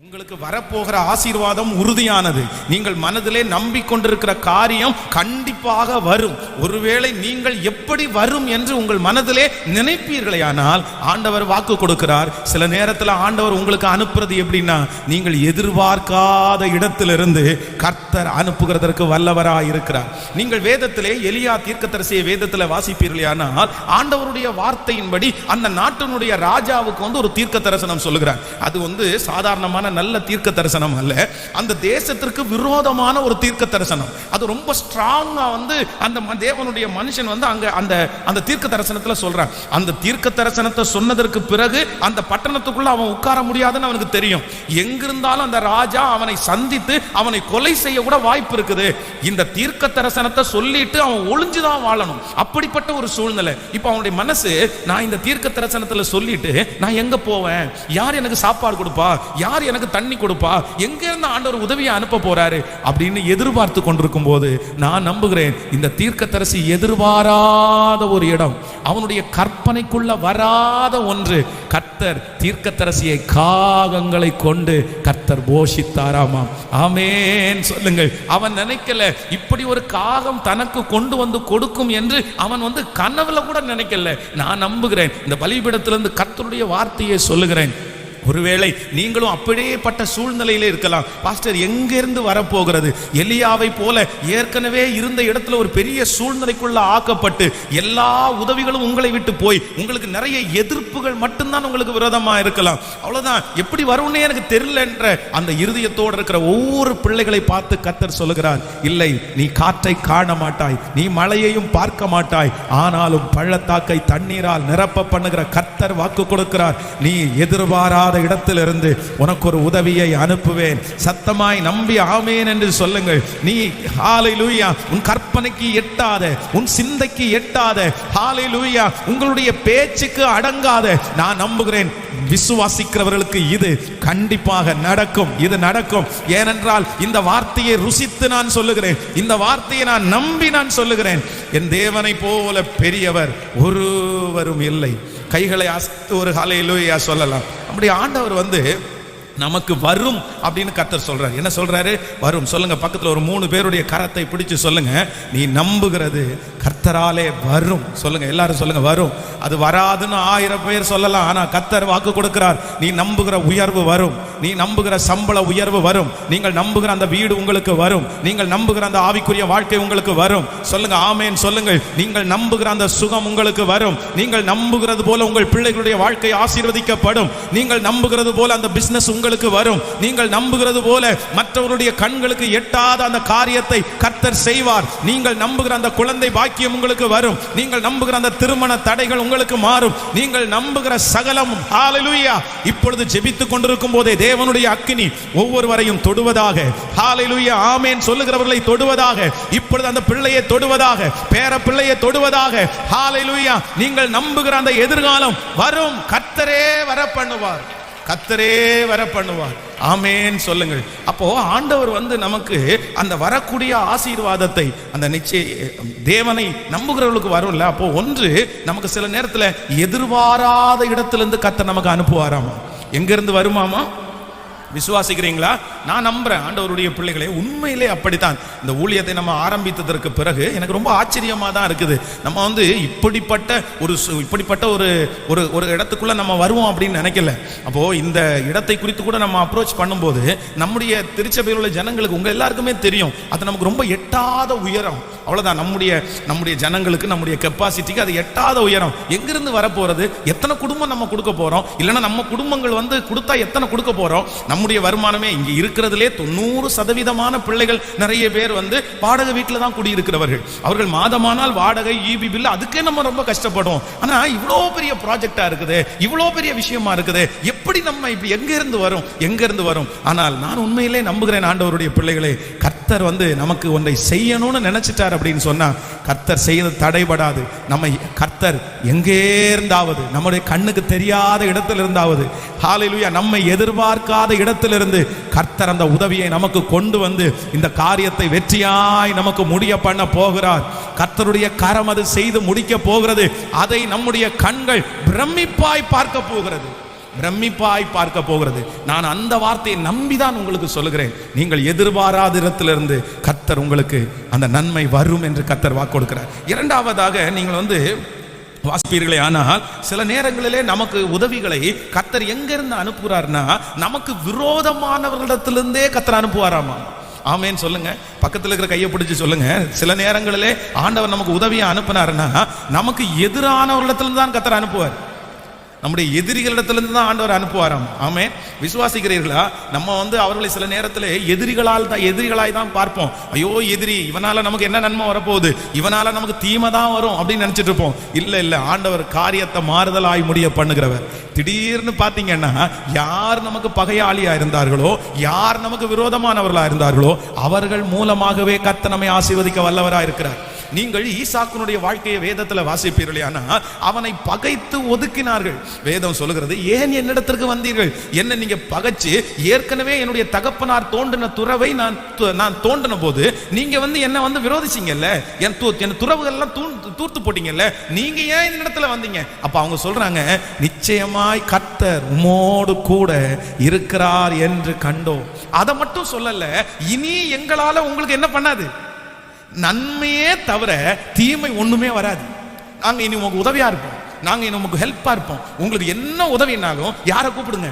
உங்களுக்கு வரப்போகிற ஆசீர்வாதம் உறுதியானது. நீங்கள் மனதிலே நம்பிக்கொண்டிருக்கிற காரியம் கண்டிப்பாக வரும். ஒருவேளை நீங்கள் எப்படி வரும் என்று உங்கள் மனதிலே நினைப்பீர்களேயானால் ஆண்டவர் வாக்கு கொடுக்கிறார். சில நேரத்தில் ஆண்டவர் உங்களுக்கு அனுப்புறது எப்படின்னா, நீங்கள் எதிர்பார்க்காத இடத்திலிருந்து கர்த்தர் அனுப்புகிறதற்கு வல்லவராய் இருக்கிறார். நீங்கள் வேதத்திலே எலியா தீர்க்கதரிசியை வேதத்தில் வாசிப்பீர்களேயானால் ஆண்டவருடைய வார்த்தையின்படி அந்த நாட்டினுடைய ராஜாவுக்கு ஒரு தீர்க்க தரிசனம் சொல்லுகிறார். அது சாதாரணமான நல்ல தீர்க்க தரிசனம் அல்ல, அந்த தேசத்திற்கு விரோதமான ஒரு தீர்க்க தரிசனம். அது ரொம்ப ஸ்ட்ராங்கா அந்த தேவனுடைய மனுஷன் அங்க அந்த தீர்க்க தரிசனத்துல சொல்றான். அந்த தீர்க்க தரிசனத்தை சொன்னதற்கு பிறகு அந்த பட்டணத்துக்குள்ள அவன் உட்கார முடியாதுன்னு அவனுக்கு தெரியும். எங்கிருந்தாலும் அந்த ராஜா அவனை சந்தித்து அவனை கொலை செய்ய கூட வாய்ப்பு இருக்குது. இந்த தீர்க்க தரிசனத்தை சொல்லிட்டு அவன் ஒளிஞ்சுதான் வாழணும். அப்படிப்பட்ட ஒரு சூழ்நிலை. இப்ப அவனுடைய மனசு, நான் இந்த தீர்க்க தரிசனத்துல சொல்லிட்டு நான் எங்க போவேன், யார் எனக்கு சாப்பாடு கொடுப்பா, யார் எனக்கு தண்ணி கொடுப்பா, எங்க இருந்து ஆண்டவர் உதவியை அனுப்ப போறாரு அப்படின்னு எதிர்பார்த்து கொண்டிருக்கும் போது நான் நம்புகிறேன், இந்த தீர்க்கதரிசி எதிர்பாராத ஒரு இடம், அவனுடைய கற்பனைக்குள்ள வராத ஒன்று, கர்த்தர் தீர்க்கதரிசியை காகங்களை கொண்டு கர்த்தர் போஷித்தாராமாம். ஆமென் சொல்லுங்கள். அவன் நினைக்கல இப்படி ஒரு காகம் தனக்கு கொண்டு வந்து கொடுக்கும் என்று அவன் கனவுல கூட நினைக்கல. நான் நம்புகிறேன், இந்த பலிபீடத்திலிருந்து கர்த்தருடைய வார்த்தையை சொல்லுகிறேன். ஒருவேளை நீங்களும் அப்படியேப்பட்ட சூழ்நிலையிலே இருக்கலாம். பாஸ்டர் எங்கிருந்து வரப்போகிறது? எலியாவை போல ஏற்கனவே இருந்த இடத்துல ஒரு பெரிய சூழ்நிலைக்குள்ள ஆக்கப்பட்டு எல்லா உதவிகளும் உங்களை விட்டு போய் உங்களுக்கு நிறைய எதிர்ப்புகள் மட்டும்தான் உங்களுக்கு விரோதமா இருக்கலாம். அவ்வளவுதான், எப்படி வரும்னே எனக்கு தெரியல என்ற அந்த இருதயத்தோடு இருக்கிற ஒவ்வொரு பிள்ளைகளை பார்த்து கர்த்தர் சொல்லுகிறார், இல்லை, நீ காற்றை காண மாட்டாய், நீ மழையையும் பார்க்க மாட்டாய், ஆனாலும் பள்ளத்தாக்கை தண்ணீரால் நிரப்ப பண்ணுகிற கர்த்தர் வாக்கு கொடுக்கிறார். நீ எதிர்பாராத இடத்திலிருந்து உனக்கு ஒரு உதவியை அனுப்புவேன். சத்தமாய் நம்பி ஆமென் என்று சொல்லுங்கள். நீ ஹalleluya, உன் கற்பனைக்கு எட்டாத, உன் சிந்தைக்கு எட்டாத, ஹalleluya, உங்களுடைய பேச்சுக்கு அடங்காத, நான் நம்புகிறேன் விசுவாசிக்கிறவர்களுக்கு இது கண்டிப்பாக நடக்கும். இது நடக்கும். ஏனென்றால் இந்த வார்த்தையை ருசித்து நான் சொல்லுகிறேன், இந்த வார்த்தையை நான் நம்பி நான் சொல்லுகிறேன். என் தேவனை போல பெரியவர் ஒருவரும் இல்லை. கைகளை அசைத்து ஒரு ஹல்லேலூயா சொல்லலாம். அப்படி ஆண்டவர் நமக்கு வரும் அப்படின்னு கர்த்தர் சொல்றாரு. என்ன சொல்றாரு? வரும். சொல்லுங்க, பக்கத்துல ஒரு 3 பேருடைய கரத்தை பிடிச்சு சொல்லுங்க, நீ நம்புகிறது கர்த்தராலே வரும். சொல்லுங்க, எல்லாரும் சொல்லுங்க, வரும். அது வராதுன்னு 1000 பேர் சொல்லலாம், ஆனா கர்த்தர் வாக்கு கொடுக்கிறார். நீ நம்புகிற உயர்வு வரும், நீ நம்புகிற சம்பள உயர்வு வரும், நீங்கள் நம்புகிற அந்த வீடு உங்களுக்கு வரும், நீங்கள் நம்புகிற அந்த ஆவிக்குரிய வாழ்க்கை உங்களுக்கு வரும். சொல்லுங்க ஆமென் சொல்லுங்கள். நீங்கள் நம்புகிற அந்த சுகம் உங்களுக்கு வரும், நீங்கள் நம்புகிறது போல உங்கள் பிள்ளைகளுடைய வாழ்க்கை ஆசீர்வதிக்கப்படும், நீங்கள் நம்புகிறது போல அந்த பிசினஸ் உங்களுக்கு வரும், நீங்கள் நம்புகிறது போல மற்றவருடைய கண்களுக்கு எட்டாத அந்த காரியத்தை கர்த்தர் செய்வார். நீங்கள் நம்புகிற அந்த குழந்தை பாக்கியம் உங்களுக்கு வரும், நீங்கள் நம்புகிற அந்த திருமண தடைகள் உங்களுக்கு மாறும், நீங்கள் நம்புகிற சகலம் ஹalleluya. இப்பொழுது ஜெபித்துக் கொண்டிருக்கும் போதே தேவனுடைய அக்கினி ஒவ்வொருவரையும் தொடுவதாக. ஹalleluya, ஆமென் சொல்லுகிறவர்களை தொடுவதாக. இப்பொழுது அந்த பிள்ளையை தொடுவதாக, பேர பிள்ளையை தொடுவதாக. ஹalleluya. நீங்கள் நம்புகிற அந்த எதிர்காலம் வரும். கர்த்தரே வர பண்ணுவார், கர்த்தரே வர பண்ணுவார். ஆமென் சொல்லுங்கள். அப்போ ஆண்டவர் நமக்கு அந்த வரக்கூடிய ஆசீர்வாதத்தை, அந்த நிச்சய தேவனை நம்புகிறவர்களுக்கு வரும்ல. அப்போ ஒன்று, நமக்கு சில நேரத்தில் எதிர்பாராத இடத்திலிருந்து கர்த்தர் நமக்கு அனுப்புவாராமா. எங்கிருந்து வருமாமா? விசுவாசிக்கிறீங்களா? நான் நம்புறேன் ஆண்டவருடைய பிள்ளைகளே, உண்மையிலே அப்படித்தான். இந்த ஊழியத்தை நம்ம ஆரம்பித்ததற்கு பிறகு எனக்கு ரொம்ப ஆச்சரியமா தான் இருக்குது. நம்ம இப்படிப்பட்ட ஒரு இடத்துக்குள்ள நம்ம வருவோம் அப்படின்னு நினைக்கல. அப்போ இந்த இடத்தை குறித்து கூட நம்ம அப்ரோச் பண்ணும்போது நம்முடைய திருச்சபையில் உள்ள ஜனங்களுக்கு, உங்க எல்லாருக்குமே தெரியும், அது நமக்கு ரொம்ப எட்டாத உயரம். அவ்வளவுதான், நம்முடைய ஜனங்களுக்கு, நம்முடைய கெப்பாசிட்டிக்கு அது எட்டாத உயரம். எங்கிருந்து வரப்போறது? எத்தனை குடும்பம் நம்ம கொடுக்க போறோம்? இல்லைன்னா நம்ம குடும்பங்கள் கொடுத்தா எத்தனை கொடுக்க போறோம்? நம்முடைய வருமானமே இங்க இருக்கிறதுலே 90% பிள்ளைகள் நிறைய பேர் வாடகை வீட்டில் தான் குடியிருக்கிறவர்கள். அவர்கள் மாதமானால் வாடகை, ஈபி பில், அதுக்கே நம்ம ரொம்ப கஷ்டப்படுவோம். ஆனா இவ்வளோ பெரிய ப்ராஜெக்டா இருக்குது, இவ்வளோ பெரிய விஷயமா இருக்குது, எப்படி நம்ம இப்படி எங்கிருந்து வரும்? ஆனால் நான் உண்மையிலே நம்புகிறேன் ஆண்டவருடைய பிள்ளைகளே, கர்த்தர் நமக்கு ஒன்றை செய்யணும்னு நினைச்சிட்டார் அப்படின்னு சொன்னா கர்த்தர் செய்யறது தடைபடாது. நம்ம கர்த்தர் எங்கே இருந்தாவது, நம்முடைய கண்ணுக்கு தெரியாத இடத்துல இருந்தாவது, ஹalleluya, நம்மை எதிர்பார்க்காத இடத்திலிருந்து கர்த்தர் அந்த உதவியை நமக்கு கொண்டு இந்த காரியத்தை வெற்றியாய் நமக்கு முடிய பண்ண போகிறார். கர்த்தருடைய கரம் அது செய்து முடிக்க போகிறது. அதை நம்முடைய கண்கள் பிரமிப்பாய் பார்க்க போகிறது. பிரமிப்பாய் பார்க்க போகிறது. நான் அந்த வார்த்தையை நம்பிதான் உங்களுக்கு சொல்லுகிறேன். நீங்கள் எதிர்பாராத இடத்திலிருந்து கர்த்தர் உங்களுக்கு அந்த நன்மை வரும் என்று கர்த்தர் வாக்கு கொடுக்கிறார். இரண்டாவதாக நீங்கள் வாசிப்பீர்களே, ஆனால் சில நேரங்களிலே நமக்கு உதவிகளை கர்த்தர் எங்கிருந்து அனுப்புகிறார்னா, நமக்கு விரோதமானவர்களிடத்திலிருந்தே கர்த்தர் அனுப்புவாராமா. ஆமேன் சொல்லுங்க. பக்கத்தில் இருக்கிற கையை பிடிச்சு சொல்லுங்க. சில நேரங்களிலே ஆண்டவர் நமக்கு உதவியை அனுப்பினாருன்னா நமக்கு எதிரானவர்களிடத்திலிருந்து தான் கர்த்தர் அனுப்புவார். நம்முடைய எதிரிகளிடத்திலிருந்து தான் ஆண்டவர் அனுப்புவாராம். ஆமே, விசுவாசிக்கிறீர்களா? நம்ம அவர்களை சில நேரத்தில் எதிரிகளாய் தான் பார்ப்போம். ஐயோ எதிரி, இவனால நமக்கு என்ன நன்மை வரப்போகுது, இவனால நமக்கு தீமை தான் வரும் அப்படின்னு நினைச்சிட்டு இருப்போம். இல்ல ஆண்டவர் காரியத்தை மாறுதலாய் முடிய பண்ணுகிறவர். திடீர்னு பாத்தீங்கன்னா யார் நமக்கு பகையாளியா இருந்தார்களோ, யார் நமக்கு விரோதமானவர்களா இருந்தார்களோ, அவர்கள் மூலமாகவே கர்த்தர் நம்மை ஆசீர்வதிக்க வல்லவரா இருக்கிறார். நீங்கள் ஈசாக்குனுடைய வாழ்க்கையை வேதத்தில் வாசிப்பீர்களே, ஆனால் அவனை பகைத்து ஒதுக்கினார்கள். வேதம் சொல்லுகிறது, ஏன் என்னிடத்திற்கு வந்தீர்கள்? என்ன நீங்க பகைச்சு, ஏற்கனவே என்னுடைய தகப்பனார் தோண்டின துறவை நான் தோண்டின போது நீங்க என்ன விரோதிச்சீங்கல்ல, என் துறவுகள் எல்லாம் தூர்த்து போட்டீங்கல்ல, நீங்க ஏன் இந்த இடத்துல வந்தீங்க? அப்ப அவங்க சொல்றாங்க, நிச்சயமாய் கர்த்தர் உம்மோடு கூட இருக்கிறார் என்று கண்டோம். அதை மட்டும் சொல்லல, இனி எங்களால உங்களுக்கு என்ன பண்ணாது, நன்மையே தவிர தீமை ஒண்ணுமே வராது. நாங்க இனி உங்களுக்கு உதவியா இருப்போம், நாங்க இனி உங்களுக்கு ஹெல்ப்பா இருப்போம். உங்களுக்கு என்ன உதவினாலும் யாரை கூப்பிடுங்க.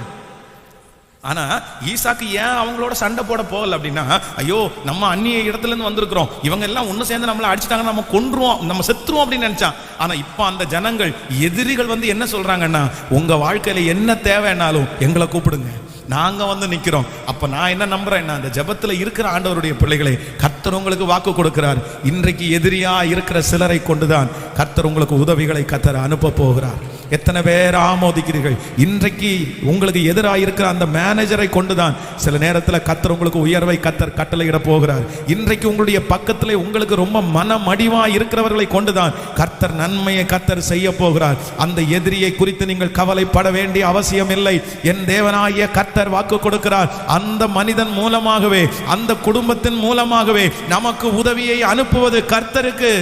ஆனா ஈசாக்கு ஏன் அவங்களோட சண்டை போட போகல அப்படின்னா, ஐயோ நம்ம அந்நிய இடத்துல இருந்து வந்திருக்கிறோம், இவங்க எல்லாம் ஒண்ணு சேர்ந்து நம்மளை அடிச்சுட்டாங்க, நம்ம கொன்றுவோம், நம்ம செத்துருவோம் அப்படின்னு நினைச்சான். ஆனா இப்ப அந்த ஜனங்கள் எதிரிகள் என்ன சொல்றாங்கன்னா, உங்க வாழ்க்கையில என்ன தேவைன்னாலும் எங்களை கூப்பிடுங்க, நாங்க நிக்கிறோம். அப்ப நான் என்ன நம்புறேன், அந்த ஜெபத்துல இருக்கிற ஆண்டவருடைய பிள்ளைகளை கர்த்தர் உங்களுக்கு வாக்கு கொடுக்கிறார். இன்றைக்கு எதிரியா இருக்கிற சிலரை கொண்டுதான் கர்த்தர் உங்களுக்கு உதவிகளை கர்த்தர் அனுப்ப போகிறார். எத்தனை பேர் ஆமோதிக்கிறீர்கள்? இன்றைக்கு உங்களுக்கு எதிராக இருக்கிற அந்த மேனேஜரை கொண்டுதான் சில நேரத்தில் கர்த்தர் உங்களுக்கு உயர்வை கர்த்தர் கட்டளையிட போகிறார். இன்றைக்கு உங்களுடைய பக்கத்திலே உங்களுக்கு ரொம்ப மனமடிவா இருக்கிறவர்களை கொண்டுதான் கர்த்தர் நன்மையை கர்த்தர் செய்ய போகிறார். அந்த எதிரியை குறித்து நீங்கள் கவலைப்பட வேண்டிய அவசியம் இல்லை. என் தேவனாகிய கர்த்தர் வாக்கு கொடுக்கிறார். அந்த மனிதன் மூலமாகவே, அந்த குடும்பத்தின் மூலமாகவே நமக்கு உதவியை அனுப்புவது கர்த்தருக்கு.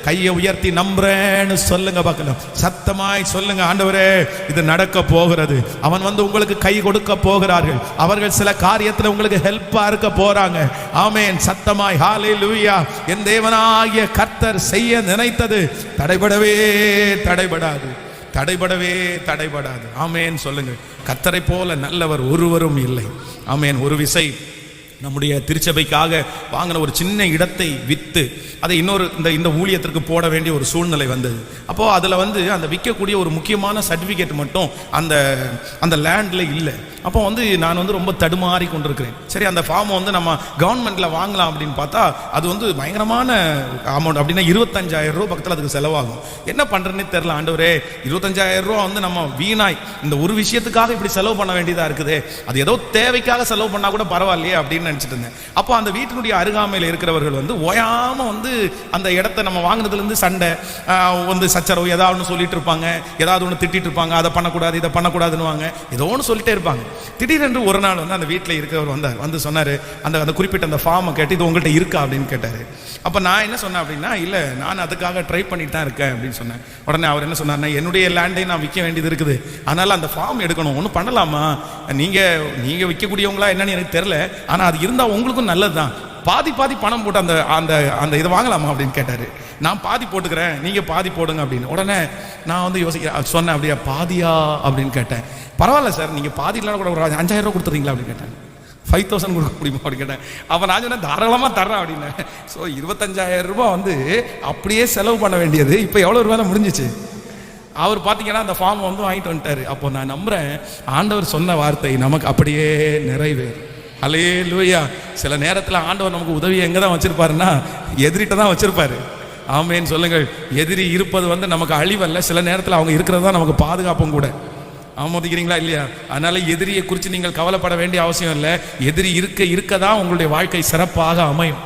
கையை உயர்த்தி நம்புறேன்னு சொல்லுங்க பார்க்கலாம், சத்தமாய் சொல்லுங்க, ஆண்டவரே இது நடக்க போகிறது. அவன் உங்களுக்கு கை கொடுக்க போகிறார்கள். அவர்கள் சில காரியத்தில் உங்களுக்கு ஹெல்ப்பா இருக்க போறாங்க. ஆமென். சத்தமாய் ஹalleluya. என் தேவனாகிய கர்த்தர் செய்ய நினைத்தது தடைபடவே தடைபடாது, தடைபடவே தடைபடாது. ஆமென் சொல்லுங்க. கர்த்தரை போல நல்லவர் ஒருவரும் இல்லை. ஆமென். ஒரு விசை நம்முடைய திருச்சபைக்காக வாங்கின ஒரு சின்ன இடத்தை விற்று அதை இந்த ஊழியத்திற்கு போட வேண்டிய ஒரு சூழ்நிலை வந்தது. அப்போ அதில் அந்த விற்கக்கூடிய ஒரு முக்கியமான சர்டிஃபிகேட் மட்டும் அந்த லேண்டில் இல்லை. அப்போ நான் ரொம்ப தடுமாறி கொண்டிருக்கிறேன். சரி, அந்த ஃபார்மை நம்ம கவர்மெண்ட்டில் வாங்கலாம் அப்படின்னு பார்த்தா அது பயங்கரமான அமௌண்ட். அப்படின்னா 25,000 ரூபா பக்கத்தில் அதுக்கு செலவாகும். என்ன பண்ணுறேன்னே தெரில. ஆண்டவரே, 25,000 ரூபா நம்ம வீணாய் இந்த ஒரு விஷயத்துக்காக இப்படி செலவு பண்ண வேண்டியதாக இருக்குது. அது ஏதோ தேவைக்காக செலவு பண்ணால் கூட பரவாயில்லையே அப்படின்னு நினைச்சிட்டு இருந்தேன். அப்போ அந்த வீட்டினுடைய அருகாமையில் இருக்கிறவர்கள் ஓயாம அந்த இடத்தை நம்ம வாங்கினதுல இருந்து சண்டை சச்சரவு ஏதாவது சொல்லிட்டு இருப்பாங்க, ஏதாவது ஒன்று திட்டிட்டு இருப்பாங்க, அதை பண்ணக்கூடாது இதை பண்ணக்கூடாதுன்னு ஏதோ ஒன்று சொல்லிட்டே இருப்பாங்க. திடீரென்று ஒரு நாள் அந்த வீட்டில் இருக்கிறவர் வந்தார். சொன்னார், அந்த குறிப்பிட்ட அந்த ஃபார்மை கேட்டு, இது உங்கள்கிட்ட இருக்கா அப்படின்னு கேட்டார். அப்போ நான் என்ன சொன்னேன் அப்படின்னா, இல்லை நான் அதுக்காக ட்ரை பண்ணிட்டு தான் இருக்கேன் அப்படின்னு சொன்னேன். உடனே அவர் என்ன சொன்னார்னா, என்னுடைய லேண்டை நான் விற்க வேண்டியது இருக்குது, அதனால அந்த ஃபார்ம் எடுக்கணும், ஒன்றும் பண்ணலாமா, நீங்கள் விற்கக்கூடியவங்களா என்னன்னு எனக்கு தெரியல, ஆனால் அது இருந்தால் உங்களுக்கும் நல்லது தான், பாதி பணம் போட்டு அந்த இதை வாங்கலாமா அப்படின்னு கேட்டார். நான் பாதி போட்டுக்கிறேன், நீங்கள் பாதி போடுங்க அப்படின்னு. உடனே நான் சொன்னேன், அப்படியா பாதியா அப்படின்னு கேட்டேன். பரவாயில்ல சார், நீங்கள் பாதி இல்லைனா கூட ஒரு 5,000 ரூபா கொடுத்துறீங்களா அப்படின்னு கேட்டேன். 5,000 கொடுக்க முடியுமா அப்படின்னு கேட்டேன். அப்போ நான் சொன்னேன், தாராளமாக தர்றேன் அப்படின்னு. ஸோ 25,000 ரூபா அப்படியே செலவு பண்ண வேண்டியது இப்போ எவ்வளோ ரூபாய் முடிஞ்சிச்சு. அவர் பார்த்தீங்கன்னா அந்த ஃபார்ம் வாங்கிட்டு வந்துட்டார். அப்போ நான் நம்புகிறேன், ஆண்டவர் சொன்ன வார்த்தை நமக்கு அப்படியே நிறைவேறும். ஹல்லேலூயா. சில நேரத்தில் ஆண்டவர் நமக்கு உதவியை எங்கே தான் வச்சிருப்பாருன்னா, எதிரிட்ட தான் வச்சிருப்பாரு. ஆமேன்னு சொல்லுங்கள். எதிரி இருப்பது நமக்கு அழிவல்ல, சில நேரத்தில் அவங்க இருக்கிறது தான் நமக்கு பாதுகாப்பும் கூட. ஆமோதிக்கிறீங்களா இல்லையா? அதனால எதிரியை குறித்து நீங்கள் கவலைப்பட வேண்டிய அவசியம் இல்லை. எதிரி இருக்க தான் உங்களுடைய வாழ்க்கை சிறப்பாக அமையும்.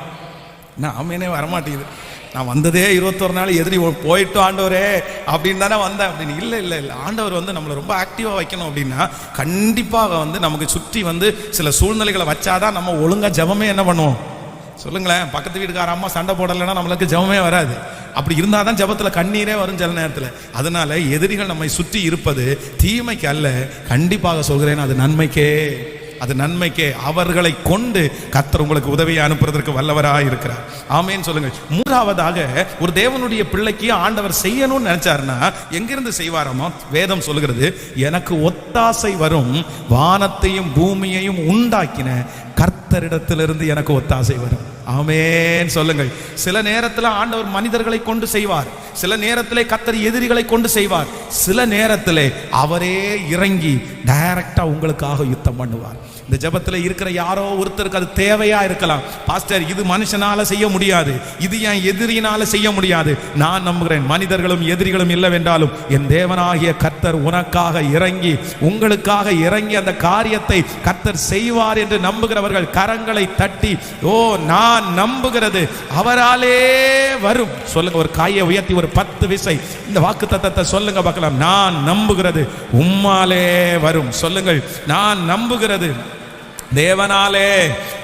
நான் ஆமேனே வரமாட்டேங்குது. நான் வந்ததே 21 நாள், எதிரி போயிட்டு ஆண்டவரே அப்படின்னு தானே வந்தேன் அப்படின்னு. இல்லை, ஆண்டவர் நம்மளை ரொம்ப ஆக்டிவாக வைக்கணும் அப்படின்னா கண்டிப்பாக நமக்கு சுற்றி சில சூழ்நிலைகளை வச்சாதான் நம்ம ஒழுங்காக ஜெபமே என்ன பண்ணுவோம், சொல்லுங்களேன். பக்கத்து வீட்டுக்கார அம்மா சண்டை போடலைன்னா நம்மளுக்கு ஜெபமே வராது. அப்படி இருந்தால் தான் ஜெபத்தில் கண்ணீரே வரும் சில நேரத்தில். அதனால எதிரிகள் நம்மை சுற்றி இருப்பது தீமைக்கு அல்ல, கண்டிப்பாக சொல்கிறேன் அது நன்மைக்கே. அது நன்மைக்கே. அவர்களை கொண்டு கர்த்தர் உங்களுக்கு உதவியை அனுப்புறதற்கு வல்லவராக இருக்கிறார். ஆமேன்னு சொல்லுங்க. மூன்றாவதாக, ஒரு தேவனுடைய பிள்ளைக்கு ஆண்டவர் செய்யணும்னு நினைச்சாருன்னா எங்கிருந்து செய்வாராமா? வேதம் சொல்லுகிறது, எனக்கு ஒத்தாசை வரும், வானத்தையும் பூமியையும் உண்டாக்கின கர்த்தரிடத்திலிருந்து எனக்கு ஒத்தாசை வரும். ஆமென் சொல்லுங்கள். சில நேரத்தில் ஆண்டவர் மனிதர்களை கொண்டு செய்வார், சில நேரத்திலே கர்த்தர் எதிரிகளை கொண்டு செய்வார், சில நேரத்திலே அவரே இறங்கி டைரக்டா உங்களுக்காக யுத்தம் பண்ணுவார். இந்த ஜெபத்தில் இருக்கிற யாரோ ஒருத்தருக்கு அது தேவையா இருக்கலாம். பாஸ்டர், இது மனுஷனால செய்ய முடியாது, இது என் எதிரினால செய்ய முடியாது. நான் நம்புகிறேன், மனிதர்களும் எதிரிகளும் இல்லவென்றாலும் என் தேவனாகிய கர்த்தர் உனக்காக இறங்கி, உங்களுக்காக இறங்கி அந்த காரியத்தை கர்த்தர் செய்வார் என்று நம்புகிறவர்கள் கரங்களை தட்டி, ஓ நான் நம்புகிறது அவராலே வரும் சொல்லுங்க. ஒரு கையை உயர்த்தி ஒரு 10 விசை இந்த வாக்குத்தத்தத்தை சொல்லுங்க பார்க்கலாம். நான் நம்புகிறது உம்மாலே வரும் சொல்லுங்கள். நான் நம்புகிறது தேவனாலே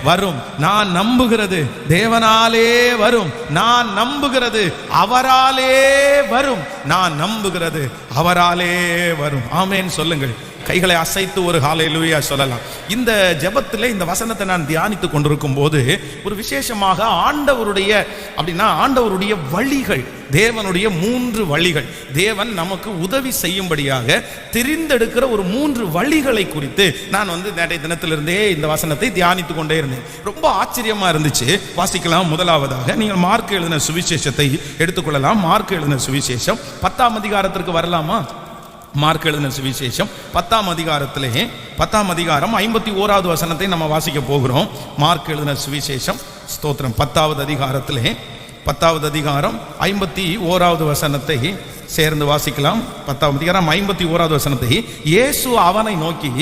வரும், நான் நம்புகிறது தேவனாலே வரும், நான் நம்புகிறது அவராலே வரும், நான் நம்புகிறது அவராலே வரும். ஆமென் சொல்லுங்கள். கைகளை அசைத்து ஒரு ஹல்லேலூயா சொல்லலாம். இந்த ஜெபத்தில் இந்த வசனத்தை நான் தியானித்துக் கொண்டிருக்கும் போது ஒரு விசேஷமாக ஆண்டவருடைய வழிகள், தேவனுடைய 3 வழிகள், தேவன் நமக்கு உதவி செய்யும்படியாக தெரிந்தெடுக்கிற ஒரு 3 வழிகளை குறித்து நான் நேற்றைய தினத்திலிருந்தே இந்த வசனத்தை தியானித்துக் கொண்டே இருந்தேன். ரொம்ப ஆச்சரியமா இருந்துச்சு. வாசிக்கலாம். முதலாவதாக நீங்கள் மார்க் எழுதின சுவிசேஷத்தை எடுத்துக்கொள்ளலாம். மார்க் எழுதின சுவிசேஷம் 10ஆம் அதிகாரத்திற்கு வரலாமா? மார்க் எழுதின சுவிசேஷம் 10ஆம் அதிகாரத்திலே 10ஆம் அதிகாரம் 51வது வசனத்தை நம்ம வாசிக்க போகிறோம். மார்க் எழுதின சுவிசேஷம் ஸ்தோத்திரம் 10வது அதிகாரத்திலே 10வது அதிகாரம் 51வது வசனத்தை சேர்ந்து வாசிக்கலாம். 10ஆம் அதிகாரம் 51வது வசனத்தை, இயேசு அவனை நோக்கி,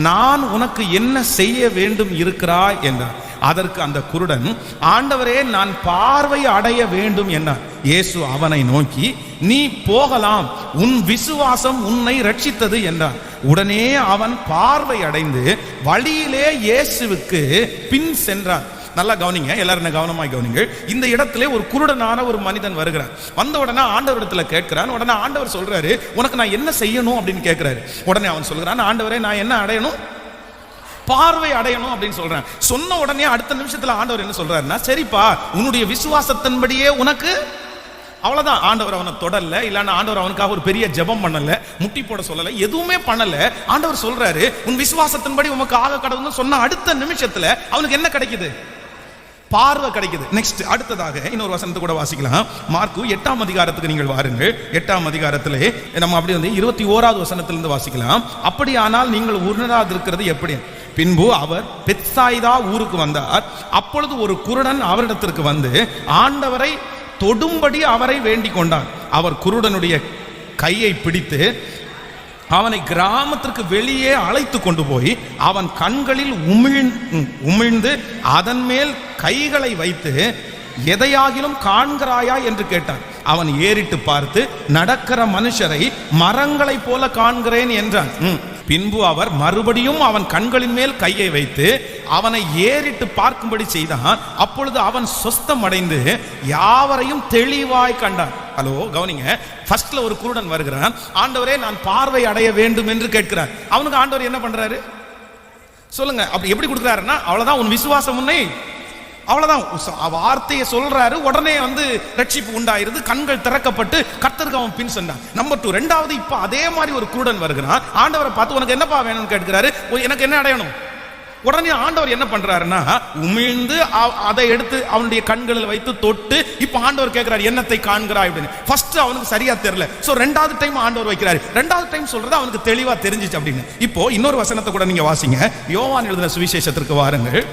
நான் உனக்கு என்ன செய்ய வேண்டும் இருக்கிறாய் என்றார். அதற்கு அந்த குருடன், ஆண்டவரே நான் பார்வை அடைய வேண்டும் என்றார். இயேசு அவனை நோக்கி, நீ போகலாம், உன் விசுவாசம் உன்னை ரட்சித்தது என்றார். உடனே அவன் பார்வை அடைந்து வழியிலே இயேசுவுக்கு பின் சென்றான். நல்லா கவனிங்க, எல்லாரும் கவனமாய் கவனிங்க. இந்த இடத்துல ஒரு குருடனான ஒரு மனிதன் வருகிறார். வந்த உடனே ஆண்டவர் இடத்துல கேட்கிறான். உடனே ஆண்டவர் சொல்றாரு, உனக்கு நான் என்ன செய்யணும் அப்படின்னு கேட்கிறாரு. உடனே அவன் சொல்கிறான், ஆண்டவரே நான் என்ன அடையணும்? பார்வை அடையணும் அப்படின்னு சொல்றேன். சொன்ன உடனே அடுத்த நிமிஷத்துல ஆண்டவர் என்ன சொல்றாருன்னா, சரிப்பா உன்னுடைய விசுவாசத்தின்படியே உனக்கு, அவ்வளவுதான். ஆண்டவர் அவனை தொடரல, இல்லன்னா ஆண்டவர் அவனுக்காக ஒரு பெரிய ஜெபம் பண்ணல, முட்டி போட சொல்லல, எதுவுமே பண்ணல. ஆண்டவர் சொல்றாரு, உன் விசுவாசத்தின்படி உனக்கு ஆக கடவுள்னு சொன்ன அடுத்த நிமிஷத்துல அவனுக்கு என்ன கிடைக்குது? பார்வை கிடைக்குது. நெக்ஸ்ட் அடுத்ததாக இன்னொரு வசனத்தை கூட வாசிக்கலாம். மார்க்கு 8ஆம் அதிகாரத்துக்கு நீங்கள் வாருங்கள். 8ஆம் அதிகாரத்திலே நம்ம அப்படி 21வது வசனத்திலிருந்து வாசிக்கலாம். அப்படியானால் நீங்கள் உணராதிருக்கிறது எப்படி? பின்பு அவர் பெத்சாயிதா ஊருக்கு வந்தார். அப்பொழுது ஒரு குருடன் அவரிடத்திற்கு வந்து ஆண்டவரை தொடும்படி அவரை வேண்டிக் கொண்டான். அவர் குருடனுடைய கையை பிடித்து அவனை கிராமத்திற்கு வெளியே அழைத்து கொண்டு போய் அவன் கண்களில் உமிழ்ந்து அதன் மேல் கைகளை வைத்து, எதையாகிலும் காண்கிறாயா என்று கேட்டான். அவன் ஏறிட்டு பார்த்து, நடக்கிற மனுஷரை மரங்களை போல காண்கிறேன் என்றான். பின்பு அவர் மறுபடியும் அவன் கண்களின் மேல் கையை வைத்து அவனை ஏறிட்டு பார்க்கும்படி செய்தான். அப்பொழுது அவன் சொஸ்தம் அடைந்து யாவரையும் தெளிவாய் கண்டான். ஹலோ கவனிங்க. ஃபர்ஸ்ட்ல ஒரு குருடன் வருகிறான். ஆண்டவரே நான் பார்வை அடைய வேண்டும் என்று கேட்கிறார். அவனுக்கு ஆண்டவர் என்ன பண்றாரு சொல்லுங்க? அப்படி எப்படி கொடுக்குறாருன்னா, அவ்வளவுதான், உன் விசுவாசம் உன்னை, அவ்வளவுதான் வார்த்தையை சொல்றாரு. உடனே ரட்சிப்பு உண்டாயிருது, கண்கள் திறக்கப்பட்டு கர்த்தருக்கு அவன் பின் சென்றான். நம்பர் 2. ரெண்டாவது, இப்ப அதே மாதிரி ஒரு குருடன் வருகிறான். ஆண்டவரை பார்த்து, உனக்கு என்னப்பா வேணும்னு கேட்கிறாரு. எனக்கு என்ன அடையணும்? உடனே ஆண்டவர் என்ன பண்றாருன்னா, உமிழ்ந்து அதை எடுத்து அவனுடைய கண்களில் வைத்து தொட்டு, இப்ப ஆண்டவர் கேட்கிறார், என்னத்தை காண்கிறாய் அப்படின்னு. ஃபர்ஸ்ட் அவனுக்கு சரியா தெரியல. சோ 2வது டைம் ஆண்டவர் வைக்கிறாரு. 2வது டைம் சொல்றது அவனுக்கு தெளிவா தெரிஞ்சிச்சு அப்படின்னு. இப்போ இன்னொரு வசனத்தை கூட நீங்க வாசிங்க. யோவான் எழுதின சுவிசேஷத்திற்கு வாருங்கள்.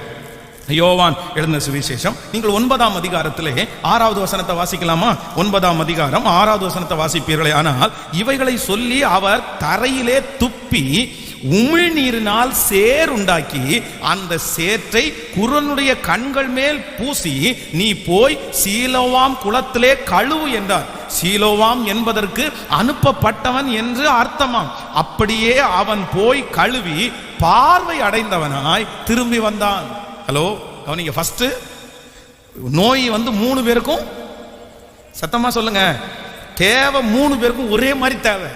யோவான் எழுதின சுவிசேஷம் நீங்கள் 9ஆம் அதிகாரத்திலே 6வது வசனத்தை வாசிக்கலாமா? 9ஆம் அதிகாரம் 6வது வசனத்தை வாசிப்பீர்களே. ஆனால் இவைகளை சொல்லி அவர் தரையிலே துப்பி உமிழ்நீரினால் சேர் உண்டாக்கி அந்த சேற்றை குருடனுடைய கண்கள் மேல் பூசி, நீ போய் சீலோவாம் குளத்திலே கழுவு என்றார். சீலோவாம் என்பதற்கு அனுப்பப்பட்டவன் என்று அர்த்தமாம். அப்படியே அவன் போய் கழுவி பார்வை அடைந்தவனாய் திரும்பி வந்தான். ஹலோ கவனிங்க. ஃபர்ஸ்ட் நோய் வந்து 3 பேருக்கும், சத்தமா சொல்லுங்க, தேவை 3 பேருக்கும் ஒரே மாதிரி தேவை,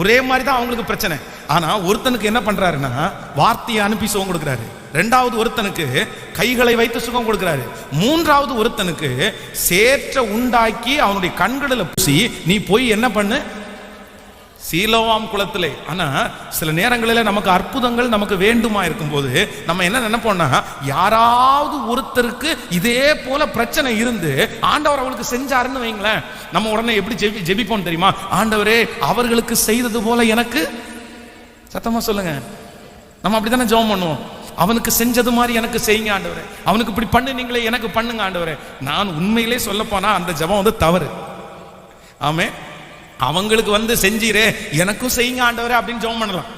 ஒரே மாதிரி தான் அவங்களுக்கு பிரச்சனை. ஆனா ஒருத்தனுக்கு என்ன பண்றாருன்னா வார்த்தையை அனுப்பி சுகம் கொடுக்கிறாரு, 2வது ஒருத்தனுக்கு கைகளை வைத்து சுகம் கொடுக்கிறாரு, 3வது ஒருத்தனுக்கு சேற்ற உண்டாக்கி அவனுடைய கண்களில் பூசி நீ போய் என்ன பண்ணு சீலோவாம் குளத்திலே. ஆனா சில நேரங்களில் நமக்கு அற்புதங்கள் நமக்கு வேண்டுமா இருக்கும்போது நம்ம என்ன நினைப்போம்னா, யாராவது ஒருத்தருக்கு இதே போல பிரச்சனை இருந்து ஆண்டவர் அவளுக்கு செஞ்சாருன்னு வைங்களேன், நம்ம உடனே எப்படி ஜெபிப்போம் தெரியுமா? ஆண்டவரே அவர்களுக்கு செய்தது போல எனக்கு, சத்தமா சொல்லுங்க, நம்ம அப்படித்தானே ஜெபம் பண்ணுவோம். அவனுக்கு செஞ்சது மாதிரி எனக்கு செய்யுங்க ஆண்டவரே, அவனுக்கு இப்படி பண்ணுனீங்களே எனக்கு பண்ணுங்க ஆண்டவரே. நான் உண்மையிலே சொல்ல போனா அந்த ஜெபம் வந்து தவறு. ஆமே, அவங்களுக்கு வந்து செஞ்சீரே எனக்கும் செய்யுங்க ஆண்டவரே அப்படின்னு ஜெபம் பண்ணலாம்,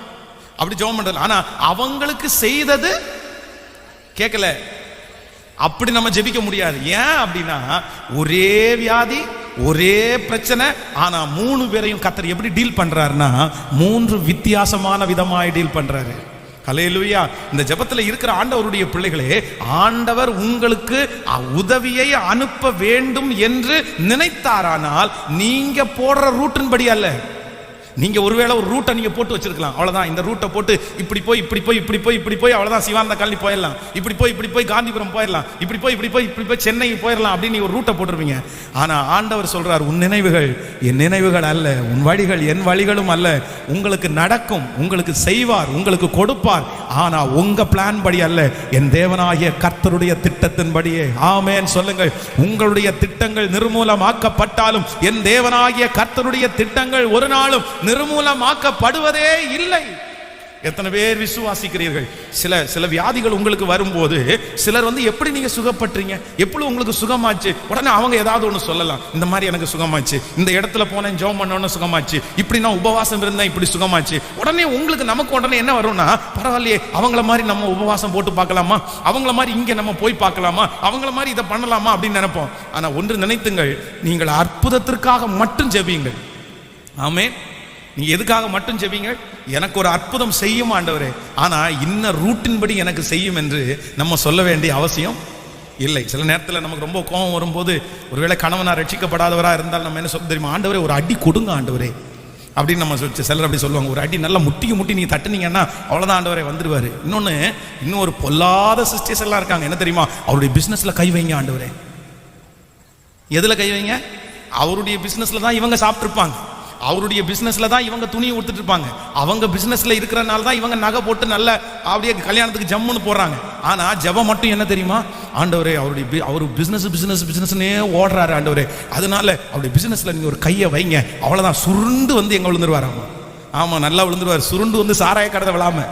அப்படி ஜெபம் பண்ணலாம். ஆனா அவங்களுக்கு செய்தது கேட்கல, அப்படி நம்ம ஜெபிக்க முடியாது. ஏன் அப்படின்னா ஒரே வியாதி ஒரே பிரச்சனை, ஆனா 3 பேரையும் கர்த்தர் எப்படி டீல் பண்றாருன்னா 3 வித்தியாசமான விதமாய் டீல் பண்றாரு. ஹல்லேலூயா. இந்த ஜெபத்தில் இருக்கிற ஆண்டவருடைய பிள்ளைகளே, ஆண்டவர் உங்களுக்கு உதவியை அனுப்ப வேண்டும் என்று நினைத்தாரானால் நீங்க போடுற ரூட்டின் படி அல்ல. நீங்க ஒருவேளை ஒரு ரூட்டை நீங்க போட்டு வச்சிருக்கலாம், அவ்வளவுதான். இந்த ரூட்டை போட்டு இப்படி போய் இப்படி போய் இப்படி போய் இப்படி போய் அவ்வளவுதான் சிவானந்த காலனி போயிடலாம், இப்படி போய் காந்திபுரம் போயிடலாம், இப்படி போய் சென்னை போயிடலாம் அப்படின்னு நீங்க ஒரு ரூட்டை போட்டுருவீங்க. ஆனா ஆண்டவர் சொல்றார், உன் நினைவுகள் என் நினைவுகள் அல்ல, உன் வழிகள் என் வழிகளும் அல்ல. உங்களுக்கு நடக்கும், உங்களுக்கு செய்வார், உங்களுக்கு கொடுப்பார். ஆனா உங்க பிளான் படி அல்ல, என் தேவனாகிய கர்த்தருடைய திட்டத்தின்படியே. ஆமென் சொல்லுங்கள். உங்களுடைய திட்டங்கள் நிர்மூலமாக்கப்பட்டாலும் என் தேவனாகிய கர்த்தருடைய திட்டங்கள் ஒரு நாளும் நிர்மூலமாக்கப்படுவதே இல்லை. எத்தனை பேர் விசுவாசிக்கிறீர்கள்? சில வியாதிகள் உங்களுக்கு வரும்போது சிலர் வந்து எப்படி நீங்க சுகப்பட்டீங்க, எப்படி உங்களுக்கு சுகமாச்சு, உடனே அவங்க ஏதாவது ஒன்று சொல்லலாம், இந்த மாதிரி எனக்கு சுகமாச்சு, இந்த இடத்துல போனேன் ஜெபம் பண்ணோன்னு சுகமாச்சு, இப்படி நான் உபவாசம் இருந்தேன் இப்படி சுகமாச்சு. உடனே நமக்கு உடனே என்ன வரும்னா, பரவாயில்லையே அவங்கள மாதிரி நம்ம உபவாசம் போட்டு பார்க்கலாமா, அவங்கள மாதிரி இங்க நம்ம போய் பார்க்கலாமா, அவங்கள மாதிரி இதை பண்ணலாமா அப்படின்னு நினைப்போம். ஆனா ஒன்று நினைத்துங்கள், நீங்கள் அற்புதத்திற்காக மட்டும் ஜெபியுங்கள். ஆமென். நீங்க எதுக்காக மட்டும் ஜெபிங்க, எனக்கு ஒரு அற்புதம் செய்யும் ஆண்டவரே, ஆனா இன்ன ரூட்டின் படி எனக்கு செய்யும் என்று நம்ம சொல்ல வேண்டிய அவசியம் இல்லை. சில நேரத்தில் நமக்கு ரொம்ப கோபம் வரும்போது, ஒருவேளை கணவனா ரட்சிக்கப்படாதவரா இருந்தால் நம்ம என்ன சொல்ல தெரியுமா, ஆண்டவரே ஒரு அடி கொடுங்க ஆண்டவரே அப்படின்னு நம்ம சிலர் அப்படி சொல்லுவாங்க. ஒரு அடி நல்லா முட்டி நீங்க தட்டுனீங்கன்னா அவ்வளவுதான் ஆண்டவரே வந்துடுவாரு. இன்னும் ஒரு பொல்லாத சிஸ்டர்ஸ் எல்லாம் இருக்காங்க, என்ன தெரியுமா, அவருடைய பிசினஸ்ல கை வைங்க ஆண்டவரே. எதுல கை வைங்க? அவருடைய பிசினஸ்ல தான் இவங்க சாப்பிட்டுருப்பாங்க, அவருடைய பிசினஸ்ல தான் இவங்க துணியை கொடுத்துட்டு இருப்பாங்க, அவங்க பிசினஸ்ல இருக்கிறனால தான் இவங்க நகை போட்டு நல்ல அப்படியே கல்யாணத்துக்கு ஜம்முன்னு போறாங்க. ஆனா ஜெபம் மட்டும் என்ன தெரியுமா, ஆண்டவரே அவரு பிசினஸ்னே ஓடுறாரு ஆண்டவரே, அதனால அவருடைய பிசினஸ்ல நீங்க ஒரு கையை வைங்க, அவ்வளவுதான் சுருண்டு வந்து எங்க விழுந்துருவாரு. ஆமா நல்லா விழுந்துருவாரு, சுருண்டு வந்து சாராய கடத்தை விழாம.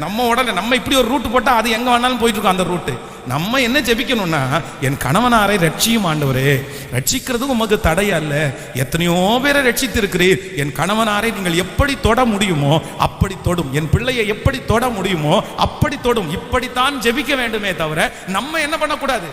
நம்ம உடனே நம்ம இப்படி ஒரு ரூட் போட்டா அது எங்க வேணாலும் போயிட்டு இருக்கோம் அந்த ரூட்டு. நம்ம என்ன ஜெபிக்கணும்னா, என் கணவனாரை ரட்சியும் ஆண்டவரே, ரட்சிக்கிறதும் உமக்கு தடை அல்ல, எத்தனையோ பேரை ரட்சித்து இருக்கிறீர், என் கணவனாரை நீங்கள் எப்படி தொட முடியுமோ அப்படி தொடும், என் பிள்ளையை எப்படி தொட முடியுமோ அப்படி தொடும். இப்படித்தான் ஜெபிக்க வேண்டுமே தவிர நம்ம என்ன பண்ணக்கூடாது.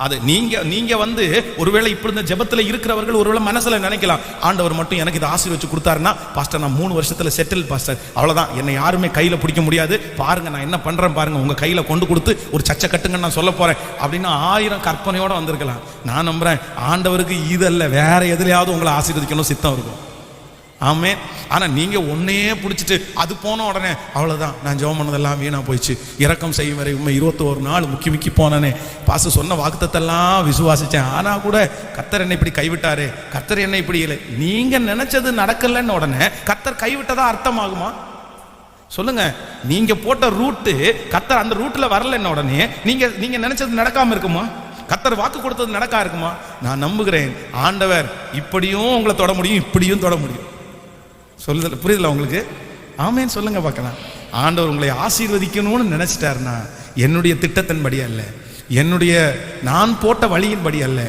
அது நீங்க வந்து ஒருவேளை இப்படி இந்த ஜெபத்தில் இருக்கிறவர்கள் ஒருவேளை மனசுல நினைக்கலாம், ஆண்டவர் மட்டும் எனக்கு இதை ஆசீர்வச்சு கொடுத்தாருன்னா பாஸ்டர் நான் 3 வருஷத்துல செட்டில் பாஸ்டர், அவ்வளவுதான், என்னை யாருமே கையில பிடிக்க முடியாது, பாருங்க நான் என்ன பண்றேன் பாருங்க, உங்க கையில கொண்டு கொடுத்து ஒரு சச்சை கட்டுங்க நான் சொல்ல போறேன் அப்படின்னு 1000 கற்பனையோட வந்திருக்கலாம். நான் நம்புறேன் ஆண்டவருக்கு இதல்ல, வேற எதுலையாவது உங்களை ஆசீர்வதிக்கணும் சித்தம் இருக்கும். ஆமே. ஆனா நீங்க ஒன்னே பிடிச்சிட்டு அது போன உடனே அவ்வளவுதான், நான் ஜெபம் பண்ணதெல்லாம் வீணா போயிடுச்சு, இரக்கம் செய்யும் வரை உண்மை 21 நாள் முக்கி போனனே, பாச சொன்ன வாக்குத்தத்தெல்லாம் விசுவாசிச்சேன், ஆனா கூட கர்த்தர் என்னை இப்படி கைவிட்டாரு, கர்த்தர் என்னை இப்படி இல்லை. நீங்க நினைச்சது நடக்கலன்னு உடனே கர்த்தர் கைவிட்டதா அர்த்தமாகுமா? சொல்லுங்க. நீங்க போட்ட ரூட்டு கர்த்தர் அந்த ரூட்ல வரலன்னு உடனே நீங்க நினைச்சது நடக்காம இருக்குமா? கர்த்தர் வாக்கு கொடுத்தது நடக்கா இருக்குமா? நான் நம்புகிறேன் ஆண்டவர் இப்படியும் உங்களை தொட முடியும், இப்படியும் தொட முடியும். சொல்லுதல் புரியுதுல உங்களுக்கு? ஆமேன்னு சொல்லுங்க பார்க்கலாம். ஆண்டவர் உங்களை ஆசீர்வதிக்கணும்னு நினைச்சிட்டாருன்னா என்னுடைய திட்டத்தின்படி அல்ல, என்னுடைய நான் போட்ட வழியின்படி அல்ல,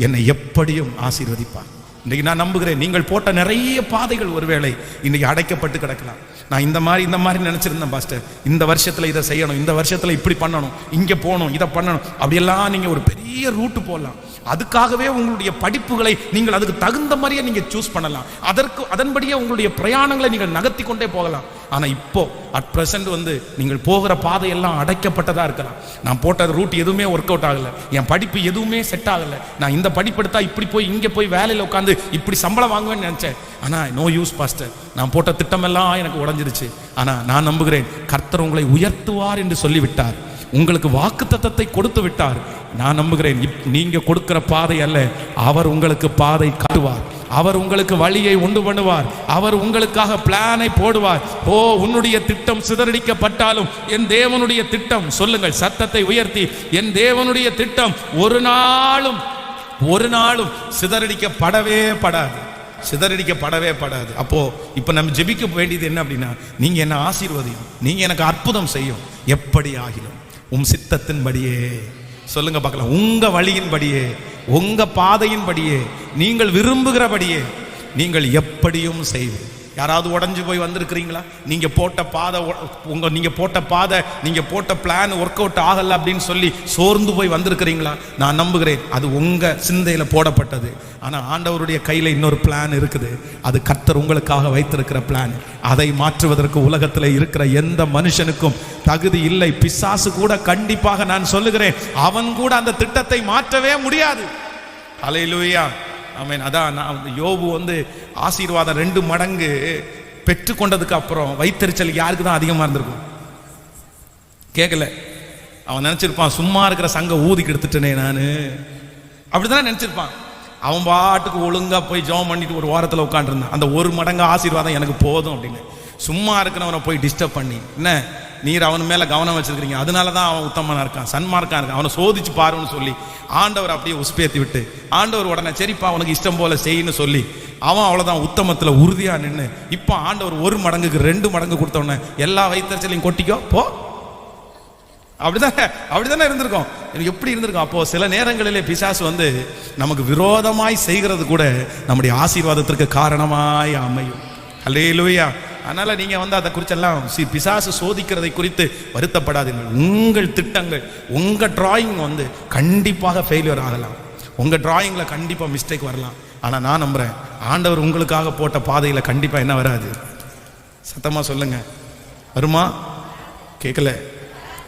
என்னை எப்படியும் ஆசீர்வதிப்பார். இன்னைக்கு நான் நம்புகிறேன் நீங்கள் போட்ட நிறைய பாதைகள் ஒருவேளை இன்னைக்கு அடைக்கப்பட்டு கிடக்கலாம். நான் இந்த மாதிரி நினைச்சிருந்தேன் பாஸ்டர், இந்த வருஷத்துல இதை செய்யணும், இந்த வருஷத்துல இப்படி பண்ணணும், இங்க போகணும், இதை பண்ணணும், அப்படியெல்லாம் நீங்க ஒரு பெரிய ரூட்டு போடலாம். அதுக்காகவே உங்களுடைய படிப்புகளை நீங்கள் அதுக்கு தகுந்த மாதிரியே நீங்க சூஸ் பண்ணலாம், அதன்படியே உங்களுடைய பிரயாணங்களை நீங்கள் நகர்த்தி கொண்டே போகலாம். ஆனா இப்போ அட் பிரசன்ட் வந்து நீங்கள் போகிற பாதையெல்லாம் அடைக்கப்பட்டதா இருக்கலாம். நான் போட்ட ரூட் எதுவுமே ஒர்க் அவுட் ஆகல, என் படிப்பு எதுவுமே செட் ஆகல, நான் இந்த படிப்பு எடுத்தா இப்படி போய் இங்க போய் வேலையில உட்காந்து இப்படி சம்பளம் வாங்குவேன்னு நினைச்சேன். ஆனா நோ யூஸ் பாஸ்டர், நான் போட்ட திட்டமெல்லாம் எனக்கு உடைஞ்சிருச்சு. ஆனா நான் நம்புகிறேன் கர்த்தர் உங்களை உயர்த்துவார் என்று சொல்லிவிட்டார், உங்களுக்கு வாக்குத்தத்தத்தை கொடுத்து விட்டார். நான் நம்புகிறேன் நீங்க கொடுக்கிற பாதை அல்ல, அவர் உங்களுக்கு பாதை காட்டுவார், அவர் உங்களுக்கு வழியை உண்டு பண்ணுவார், அவர் உங்களுக்காக பிளானை போடுவார். ஓ, உன்னுடைய திட்டம் சிதறடிக்கப்பட்டாலும் என் தேவனுடைய திட்டம், சொல்லுங்கள் சத்தத்தை உயர்த்தி, என் தேவனுடைய திட்டம் ஒரு நாளும் சிதறடிக்கப்படவே படாது, சிதறடிக்கப்படவே படாது. அப்போ இப்ப நம்ம ஜெபிக்க வேண்டியது என்ன அப்படின்னா, நீங்க என்ன ஆசீர்வதியும், நீங்க எனக்கு அற்புதம் செய்யும், எப்படி ஆகிலும் உம் சித்தத்தின்படியே. சொல்லுங்க பார்க்கலாம், உங்க வழியின்படியே, உங்க பாதையின்படியே, நீங்கள் விரும்புகிறபடியே நீங்கள் எப்படியும் செய்வீர். யாராவது உடஞ்சு போய் வந்திருக்கிறீங்களா? நீங்க போட்ட பாதை, நீங்க போட்ட பிளான் ஒர்க் அவுட் ஆகல அப்படின்னு சொல்லி சோர்ந்து போய் வந்திருக்கிறீங்களா? நான் நம்புகிறேன் அது உங்க சிந்தையில போடப்பட்டது. ஆனா ஆண்டவருடைய கையில இன்னொரு பிளான் இருக்குது, அது கர்த்தர் உங்களுக்காக வைத்திருக்கிற பிளான். அதை மாற்றுவதற்கு உலகத்தில் இருக்கிற எந்த மனுஷனுக்கும் தகுதி இல்லை. பிசாசு கூட கண்டிப்பாக நான் சொல்லுகிறேன், அவன் கூட அந்த திட்டத்தை மாற்றவே முடியாது. அல்லேலூயா, ஆமென். அதான் யோபு வந்து ஆசீர்வாதம் 2 மடங்கு பெற்றுக்கொண்டதுக்கு அப்புறம் வைத்தறிச்சல் யாருக்கு தான் அதிகமா இருந்திருக்கும்? கேட்கல. அவன் நினைச்சிருப்பான், சும்மா இருக்கிற சங்க ஊதி கெடுத்துட்டேனே நானு, அப்படிதான் நினைச்சிருப்பான். அவன் பாட்டுக்கு ஒழுங்கா போய் ஜெபம் பண்ணிட்டு ஒரு வாரத்தில் உட்காந்துருந்தான். அந்த 1 மடங்கு ஆசீர்வாதம் எனக்கு போதும் அப்படின்னு. சும்மா இருக்கிறவனை போய் டிஸ்டர்ப் பண்ணி, என்ன நீர் அவன் மேல கவனம் வச்சிருக்கிறீங்க, அதனாலதான் அவன் உத்தமனா இருக்கான், சன்மார்க்கா இருக்கான், அவனை சோதிச்சு பாருன்னு சொல்லி ஆண்டவர் அப்படியே உஸ்பேத்தி விட்டு, ஆண்டவர் உடனே சரிப்பா உனக்கு இஷ்டம் போல செய்யன்னு சொல்லி அவன் அவ்வளவுதான் உத்தமத்துல உறுதியா நின்று, இப்ப ஆண்டவர் 1 மடங்குக்கு 2 மடங்கு கொடுத்தவன எல்லா வைத்தறிச்சலையும் கொட்டிக்கோ போ. அப்படிதானே இருந்திருக்கும். எப்படி இருந்திருக்கும்? அப்போ சில நேரங்களிலே பிசாசு வந்து நமக்கு விரோதமாய் செய்கிறது கூட நம்முடைய ஆசீர்வாதத்திற்கு காரணமாய் அமையும். அல்லேலூயா. அதனால நீங்க வந்து அதை குறிச்செல்லாம் பிசாசு சோதிக்கிறதை குறித்து வருத்தப்படாதீர்கள். உங்கள் திட்டங்கள், உங்க டிராயிங் வந்து கண்டிப்பாக ஃபெயிலியர் ஆகலாம், உங்க டிராயிங்ல கண்டிப்பா மிஸ்டேக் வரலாம். ஆனா நான் நம்புறேன் ஆண்டவர் உங்களுக்காக போட்ட பாதையில கண்டிப்பா என்ன வராது. சத்தமா சொல்லுங்க, வருமா? கேட்கல,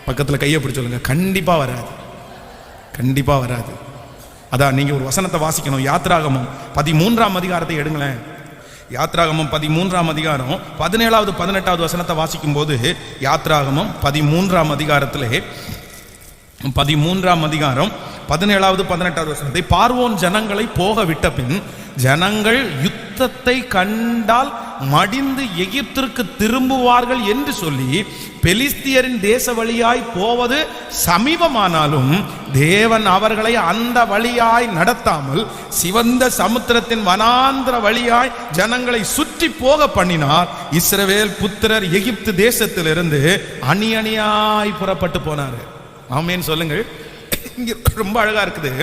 பக்கத்துல கையை பிடிச்சு சொல்லுங்க, கண்டிப்பா வராது, கண்டிப்பா வராது. அதான் நீங்க ஒரு வசனத்தை வாசிக்கணும். யாத்ராகமம் 13ஆம் அதிகாரத்தை எடுங்களேன். யாத்ராகமம் 13ஆம் அதிகாரம் 17வது 18வது வசனத்தை வாசிக்கும் போது, யாத்ராகமம் 13ஆம் அதிகாரத்திலே 13ஆம் அதிகாரம் 17வது 18வது வசனத்தை, பார்வோன் ஜனங்களை போக விட்ட பின் ஜனங்கள் யுத்தத்தை கண்டால் மடிந்து எகிப்திற்கு திரும்புவார்கள் என்று சொல்லி பெலிஸ்தியரின் தேச வழியாய் போவது சமீபமானாலும் தேவன் அவர்களை அந்த வழியாய் நடத்தாமல் சிவந்த சமுத்திரத்தின் வனாந்திர வழியாய் ஜனங்களை சுற்றி போக பண்ணினார். இஸ்ரவேல் புத்திரர் எகிப்து தேசத்திலிருந்து அணி அணியாய் புறப்பட்டு போனார். ஆமென் சொல்லுங்கள். இங்க ரொம்ப அழகா இருக்குது.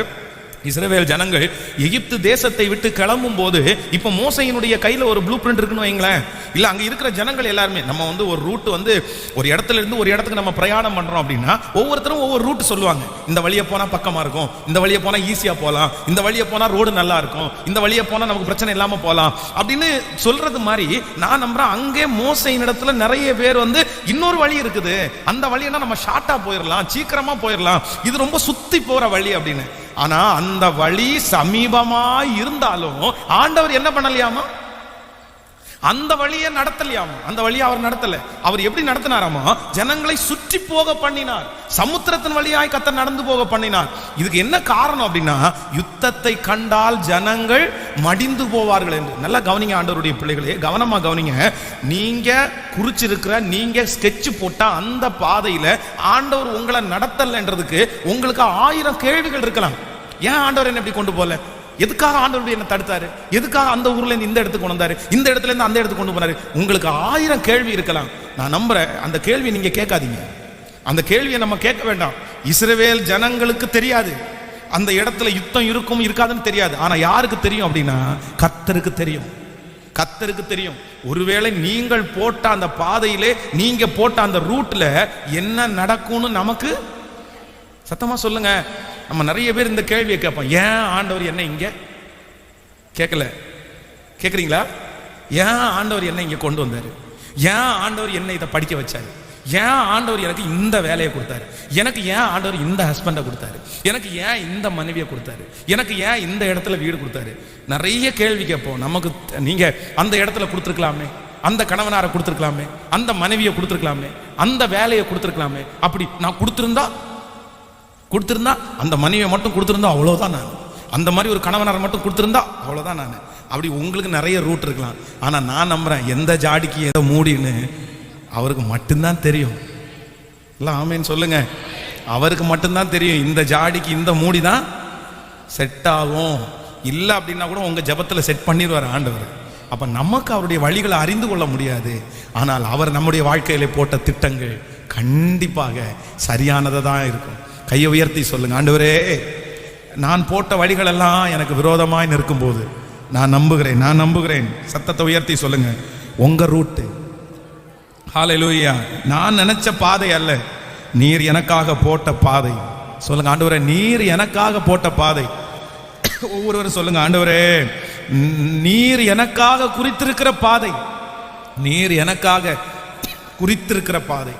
இஸ்ரவேல் ஜனங்கள் எகிப்து தேசத்தை விட்டு கிளம்பும் போது, இப்ப மோசையினுடைய கையில ஒரு ப்ளூ பிரிண்ட் இருக்குன்னு வைங்களேன், இல்ல அங்க இருக்கிற ஜனங்கள் எல்லாருமே, நம்ம வந்து ஒரு ரூட் வந்து ஒரு இடத்துல இருந்து ஒரு இடத்துக்கு நம்ம பிரயாணம் பண்றோம் அப்படின்னா ஒவ்வொருத்தரும் ஒவ்வொரு ரூட் சொல்லுவாங்க. இந்த வழியை போனா பக்கமா இருக்கும், இந்த வழியை போனா ஈஸியா போலாம், இந்த வழியை போனா ரோடு நல்லா இருக்கும், இந்த வழியை போனா நமக்கு பிரச்சனை இல்லாம போலாம் அப்படின்னு சொல்றது மாதிரி நான் நம்புறேன் அங்கே மோசையின் இடத்துல நிறைய பேர் வந்து இன்னொரு வழி இருக்குது, அந்த வழியா நம்ம ஷார்ட்டா போயிடலாம், சீக்கிரமா போயிடலாம், இது ரொம்ப சுத்தி போற வழி அப்படின்னு. ஆனா அந்த வழி சமீபமா இருந்தாலும் ஆண்டவர் என்ன பண்ணலையாமா? அந்த வழியை நடத்தலையாமா. அந்த வழியை அவர் நடத்தல. அவர் எப்படி நடத்தினாராமா? ஜனங்களை சுற்றி போக பண்ணினார், சமுத்திரத்தின் வழியாய் கர்த்தர் நடந்து போக பண்ணினார். இதுக்கு என்ன காரணம் அப்படின்னா, யுத்தத்தை கண்டால் ஜனங்கள் மடிந்து போவார்கள் என்று. நல்லா கவனிங்க ஆண்டவருடைய பிள்ளைகளே, கவனமா கவனிங்க. நீங்க குறிச்சிருக்கிற, நீங்க ஸ்கெட்ச் போட்ட அந்த பாதையில ஆண்டவர் உங்களை நடத்தலன்றதுக்கு உங்களுக்கு 1000 கேள்விகள் இருக்கலாம். ஏன் ஆண்டவர் என்ன இப்படி கொண்டு போல? எதுக்காக ஆண்டவர் என்ன தடுத்தாரு? எதுக்காக அந்த ஊர்ல இருந்து இந்த இடத்துக்கு கொண்டு வந்தாரு, இந்த இடத்துல இருந்து அந்த இடத்துக்கு கொண்டு போனாரு? உங்களுக்கு 1000 கேள்வி இருக்கலாம். நான் நம்புறேன் அந்த கேள்வி நீங்க கேட்காதீங்க. அந்த கேள்வியை நம்ம கேட்க வேண்டாம். இஸ்ரவேல் ஜனங்களுக்கு தெரியாது அந்த இடத்துல யுத்தம் இருக்கும் இருக்காதுன்னு தெரியாது. ஆனா யாருக்கு தெரியும் அப்படின்னா, கர்த்தருக்கு தெரியும். கர்த்தருக்கு தெரியும். ஒருவேளை நீங்கள் போட்ட அந்த பாதையிலே, நீங்க போட்ட அந்த ரூட்ல என்ன நடக்கும்னு நமக்கு சத்தமா சொல்லுங்க. நம்ம நிறைய பேர் இந்த கேள்வியை கேட்போம், ஏன் ஆண்டவர் என்ன இங்க கேட்கல? கேட்குறீங்களா? ஏன் ஆண்டவர் என்ன இங்க கொண்டு வந்தாரு? ஏன் ஆண்டவர் என்னை இதை படிக்க வச்சாரு, ஏன் ஆண்டவர் எனக்கு இந்த வேலையை கொடுத்தாரு, எனக்கு ஏன் ஆண்டவர் இந்த ஹஸ்பண்டை கொடுத்தாரு, எனக்கு ஏன் இந்த மனைவியை கொடுத்தாரு, எனக்கு ஏன் இந்த இடத்துல வீடு கொடுத்தாரு. நிறைய கேள்வி கேட்போம் நமக்கு. நீங்க அந்த இடத்துல கொடுத்துருக்கலாமே, அந்த கணவனாரை கொடுத்துருக்கலாமே, அந்த மனைவியை கொடுத்துருக்கலாமே, அந்த வேலையை கொடுத்துருக்கலாமே. அப்படி நான் கொடுத்துருந்தா அந்த மனைவியை மட்டும் கொடுத்துருந்தா அவ்வளோதான் நான், அந்த மாதிரி ஒரு கணவனாரை மட்டும் கொடுத்துருந்தா அவ்வளோதான் நான். அப்படி உங்களுக்கு நிறைய ரூட் இருக்கலாம். ஆனால் நான் நம்புறேன் எந்த ஜாடிக்கு எதை மூடின்னு அவருக்கு மட்டும்தான் தெரியும். இல்லை ஆமேன்னு சொல்லுங்க. அவருக்கு மட்டும்தான் தெரியும் இந்த ஜாடிக்கு இந்த மூடி தான் செட் ஆகும். இல்லை அப்படின்னா கூட உங்கள் ஜபத்தில் செட் பண்ணிடுவார் ஆண்டவர். அப்போ நமக்கு அவருடைய வழிகளை அறிந்து கொள்ள முடியாது. ஆனால் அவர் நம்முடைய வாழ்க்கையில போட்ட திட்டங்கள் கண்டிப்பாக சரியானதை தான் இருக்கும். கையை உயர்த்தி சொல்லுங்க, ஆண்டவரே நான் போட்ட வழிகள் எல்லாம் எனக்கு விரோதமாய் நிற்கும்போது நான் நம்புகிறேன். சத்தத்தை உயர்த்தி சொல்லுங்க, உங்க ரூட்டு ஹல்லேலூயா நான் நினைச்ச பாதை அல்ல, நீர் எனக்காக போட்ட பாதை. சொல்லுங்க ஆண்டவரே, நீர் எனக்காக போட்ட பாதை. ஒவ்வொருவரும் சொல்லுங்க, ஆண்டவரே நீர் எனக்காக குறித்திருக்கிற பாதை, நீர் எனக்காக குறித்திருக்கிற பாதை,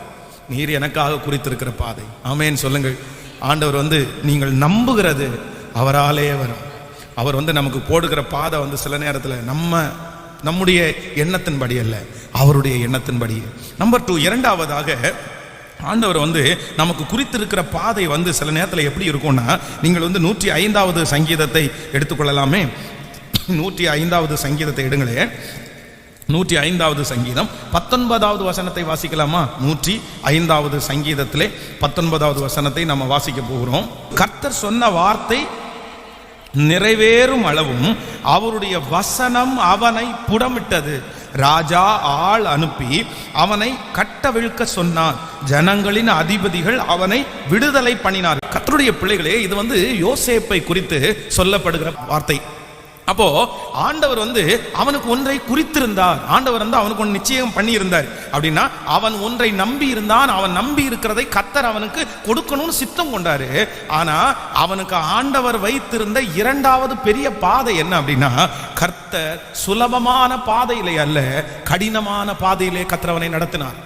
நீர் எனக்காக குறித்திருக்கிற பாதை. ஆமேன் சொல்லுங்கள். ஆண்டவர் நீங்கள் நம்புகிறது அவராலே வரும். அவர் நமக்கு போடுகிற பாதை சில நேரத்தில் நம்முடைய எண்ணத்தின்படி அல்ல, அவருடைய எண்ணத்தின்படி. நம்பர் 2, இரண்டாவதாக ஆண்டவர் நமக்கு குறித்திருக்கிற பாதை சில நேரத்தில் எப்படி இருக்கும்னா, நீங்கள் 105வது சங்கீதத்தை எடுத்துக்கொள்ளலாமே. 105வது சங்கீதத்தை எடுங்களே. 105வது சங்கீதம் 19வது வசனத்தை வாசிக்கலாமா? 105வது சங்கீதத்திலே 19வது வசனத்தை நம்ம வாசிக்க போகிறோம். கர்த்தர் சொன்ன வார்த்தை நிறைவேறும் அளவும் அவருடைய வசனம் அவனை புடமிட்டது. ராஜா ஆள் அனுப்பி அவனை கட்டவிழ்க்க சொன்னான், ஜனங்களின் அதிபதிகள் அவனை விடுதலை பண்ணினார். கர்த்தருடைய பிள்ளைகளே, இது யோசேப்பை குறித்து சொல்லப்படுகிற வார்த்தை. அப்போ ஆண்டவர் அவனுக்கு ஒன்றை குறித்திருந்தார். ஆண்டவர் அவனுக்கு ஒன்று நிச்சயம் பண்ணி இருந்தார். அப்படின்னா அவன் ஒன்றை நம்பி இருந்தான். அவன் நம்பி இருக்கிறதை கர்த்தர் அவனுக்கு கொடுக்கணும்னு சித்தம் கொண்டாரு. ஆனா அவனுக்கு ஆண்டவர் வைத்திருந்த இரண்டாவது பெரிய பாதை என்ன அப்படின்னா, கர்த்தர் சுலபமான பாதையிலே அல்ல, கடினமான பாதையிலே கர்த்தர் அவனை நடத்தினார்.